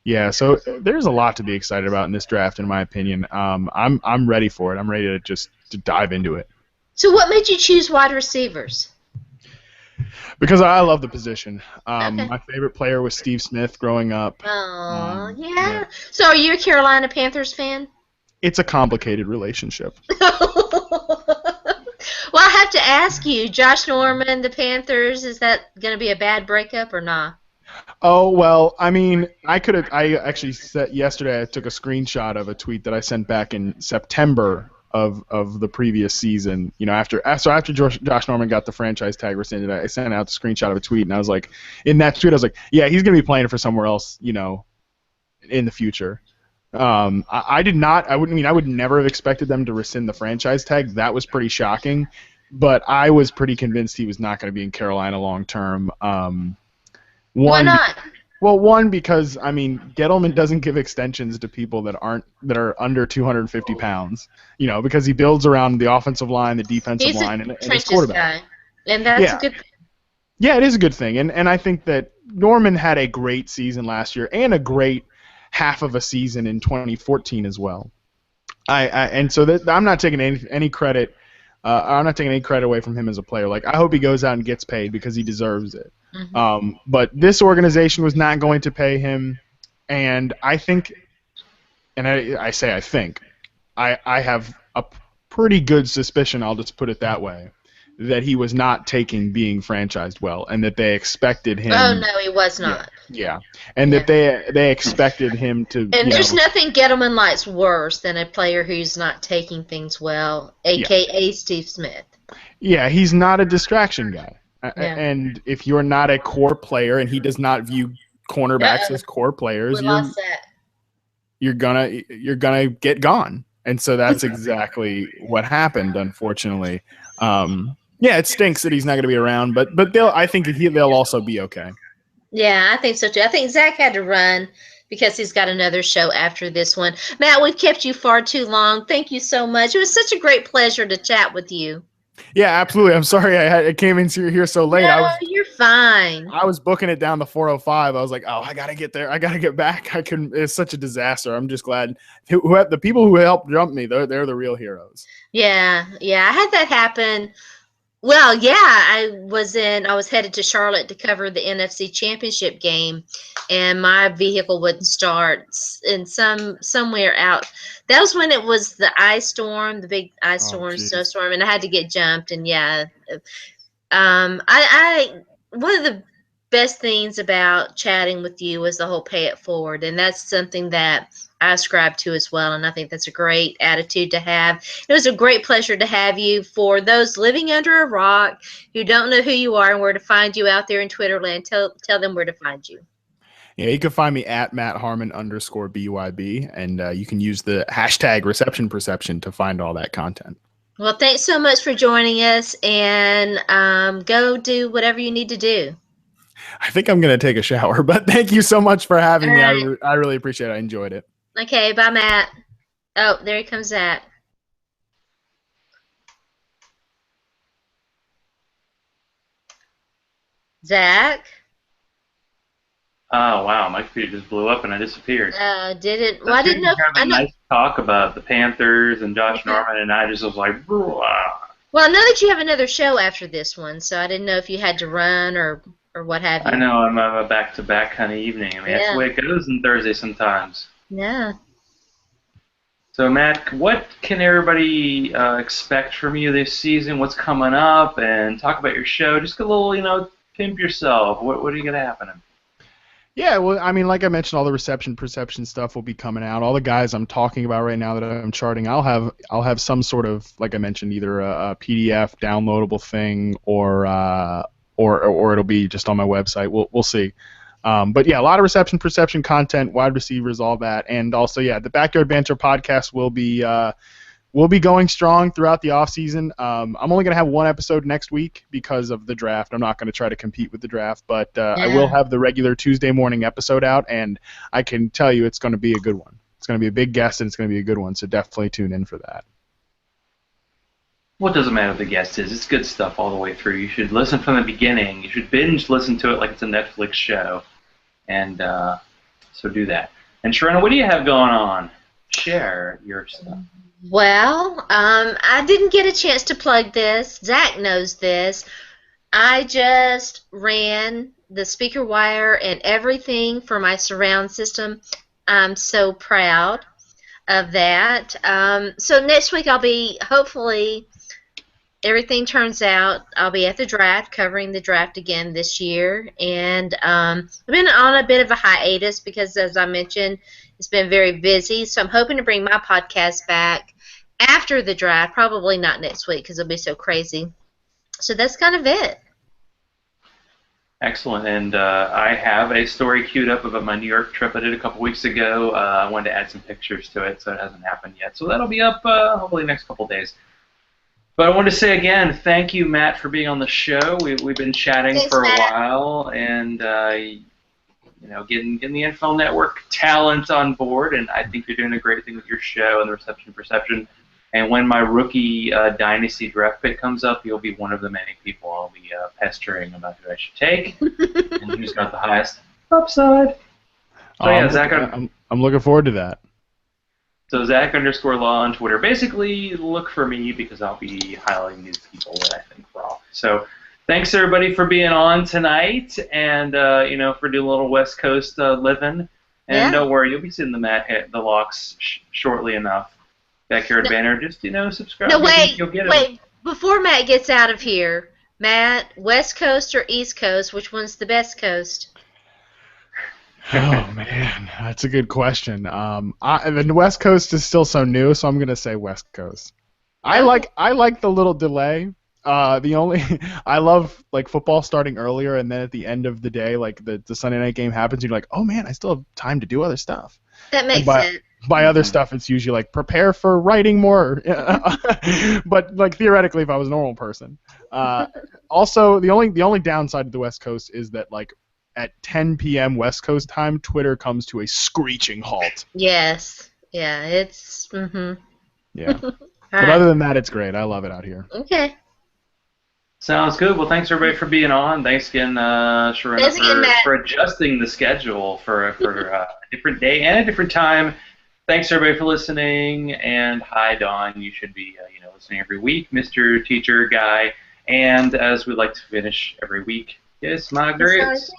Yeah, so there's a lot to be excited about in this draft, in my opinion. I'm ready for it. I'm ready to just to dive into it. So what made you choose wide receivers? Because I love the position. My favorite player was Steve Smith growing up. Oh, yeah. So are you a Carolina Panthers fan? It's a complicated relationship. Well, I have to ask you, Josh Norman, the Panthers, is that going to be a bad breakup or not? Oh, well, I mean, I actually said yesterday I took a screenshot of a tweet that I sent back in September of the previous season. You know, after Josh Norman got the franchise tag rescinded, I sent out the screenshot of a tweet, and I was like, in that tweet, I was like, yeah, he's going to be playing for somewhere else, you know, in the future. I would never have expected them to rescind the franchise tag. That was pretty shocking, but I was pretty convinced he was not going to be in Carolina long term. Why not? Well, one, because I mean, Gettleman doesn't give extensions to people that are under 250 pounds. You know, because he builds around the offensive line, the defensive line, and his quarterback. Guy. And that's a good thing. Yeah, it is a good thing, and I think that Norman had a great season last year and a great half of a season in 2014 as well. And so that I'm not taking any credit. I'm not taking any credit away from him as a player. Like, I hope he goes out and gets paid because he deserves it. Mm-hmm. But this organization was not going to pay him, and I think, and I think, I have a pretty good suspicion, I'll just put it that way, that he was not taking being franchised well, and that they expected him. Oh no, he was not. Yeah, and that they expected him to. And there's nothing Gettleman likes worse than a player who's not taking things well, aka Steve Smith. Yeah, he's not a distraction guy. And if you're not a core player, and he does not view cornerbacks as core players, you're gonna get gone. And so that's exactly what happened, unfortunately. Yeah, it stinks that he's not going to be around, but I think they'll also be okay. Yeah, I think so too. I think Zach had to run because he's got another show after this one. Matt, we've kept you far too long. Thank you so much. It was such a great pleasure to chat with you. Yeah, absolutely. I'm sorry I came in here so late. No, you're fine. I was booking it down the 405. I was like, oh, I got to get there. I got to get back. It's such a disaster. I'm just glad. The people who helped jump me, they're the real heroes. Yeah. I had that happen. Well, yeah, I was headed to Charlotte to cover the NFC Championship game, and my vehicle wouldn't start. And somewhere out, that was when it was the ice storm, the big ice storm, snowstorm, and I had to get jumped. And yeah, I one of the best things about chatting with you was the whole pay it forward, and that's something that I ascribe to as well, and I think that's a great attitude to have. It was a great pleasure to have you. For those living under a rock who don't know who you are and where to find you out there in Twitterland, tell them where to find you. Yeah, you can find me at Matt Harmon _BYB, and you can use the hashtag #ReceptionPerception to find all that content. Well, thanks so much for joining us, and go do whatever you need to do. I think I'm going to take a shower, but thank you so much for having me. I really appreciate it. I enjoyed it. Okay, bye, Matt. Oh, there he comes, Zach. Zach? Oh, wow. My computer just blew up and I disappeared. Did it? Well, I didn't know. I know. Nice talk about the Panthers and Josh Norman, and I just was like, wow. Well, I know that you have another show after this one, so I didn't know if you had to run or what have you. I know. I'm a back-to-back kind of evening. I mean, that's the way it goes on Thursday sometimes. Yeah. So, Matt, what can everybody expect from you this season? What's coming up? And talk about your show. Just a little, pimp yourself. What are you going to happen? Yeah, well, I mean, like I mentioned, all the perception stuff will be coming out. All the guys I'm talking about right now that I'm charting, I'll have some sort of, like I mentioned, either a PDF downloadable thing or it'll be just on my website. We'll see. But yeah, a lot of perception content, wide receivers, all that, and also the Backyard Banter podcast will we'll be going strong throughout the off season. I'm only going to have one episode next week because of the draft. I'm not going to try to compete with the draft, but I will have the regular Tuesday morning episode out, and I can tell you it's going to be a good one. It's going to be a big guest, and it's going to be a good one, so definitely tune in for that. Well, it doesn't matter what the guest is. It's good stuff all the way through. You should listen from the beginning. You should binge listen to it like it's a Netflix show, and so do that. And Sharona, what do you have going on? Share your stuff. Well, I didn't get a chance to plug this. Zach knows this. I just ran the speaker wire and everything for my surround system. I'm so proud of that. So next week I'll be, hopefully, everything turns out, I'll be at the draft, covering the draft again this year. And I've been on a bit of a hiatus because, as I mentioned, it's been very busy. So I'm hoping to bring my podcast back after the draft, probably not next week because it'll be so crazy. So that's kind of it. Excellent. And I have a story queued up about my New York trip I did a couple weeks ago. I wanted to add some pictures to it, so it hasn't happened yet. So that'll be up hopefully next couple days. But I want to say again, thank you, Matt, for being on the show. We've been chatting for a while, and getting the NFL Network talent on board, and I think you're doing a great thing with your show and the Reception Perception. And when my rookie Dynasty draft pick comes up, you'll be one of the many people I'll be pestering about who I should take and who's got the highest upside. So yeah, Zach, I'm looking forward to that. So Zach_Law on Twitter. Basically, look for me because I'll be highlighting these people that I think rock. So thanks everybody for being on tonight, and for doing a little West Coast living. And don't worry, you'll be seeing the locks shortly enough. Backyard Banner, just subscribe. No, wait, you'll get wait. Before Matt gets out of here, Matt, West Coast or East Coast? Which one's the best coast? Oh man, that's a good question. The West Coast is still so new, so I'm gonna say West Coast. I like the little delay. I love like football starting earlier, and then at the end of the day, like the Sunday night game happens, and you're like, oh man, I still have time to do other stuff. That makes sense. By other stuff, it's usually like prepare for writing more. But like theoretically, if I was a normal person. Also, the only downside to the West Coast is that like at 10 p.m. West Coast time, Twitter comes to a screeching halt. Yes. Yeah. It's. Yeah. But other than that, it's great. I love it out here. Okay. Sounds good. Well, thanks everybody for being on. Thanks again, Sharona, for adjusting the schedule for a different day and a different time. Thanks everybody for listening. And hi, Dawn. You should be listening every week, Mr. Teacher Guy. And as we like to finish every week, kiss my grits.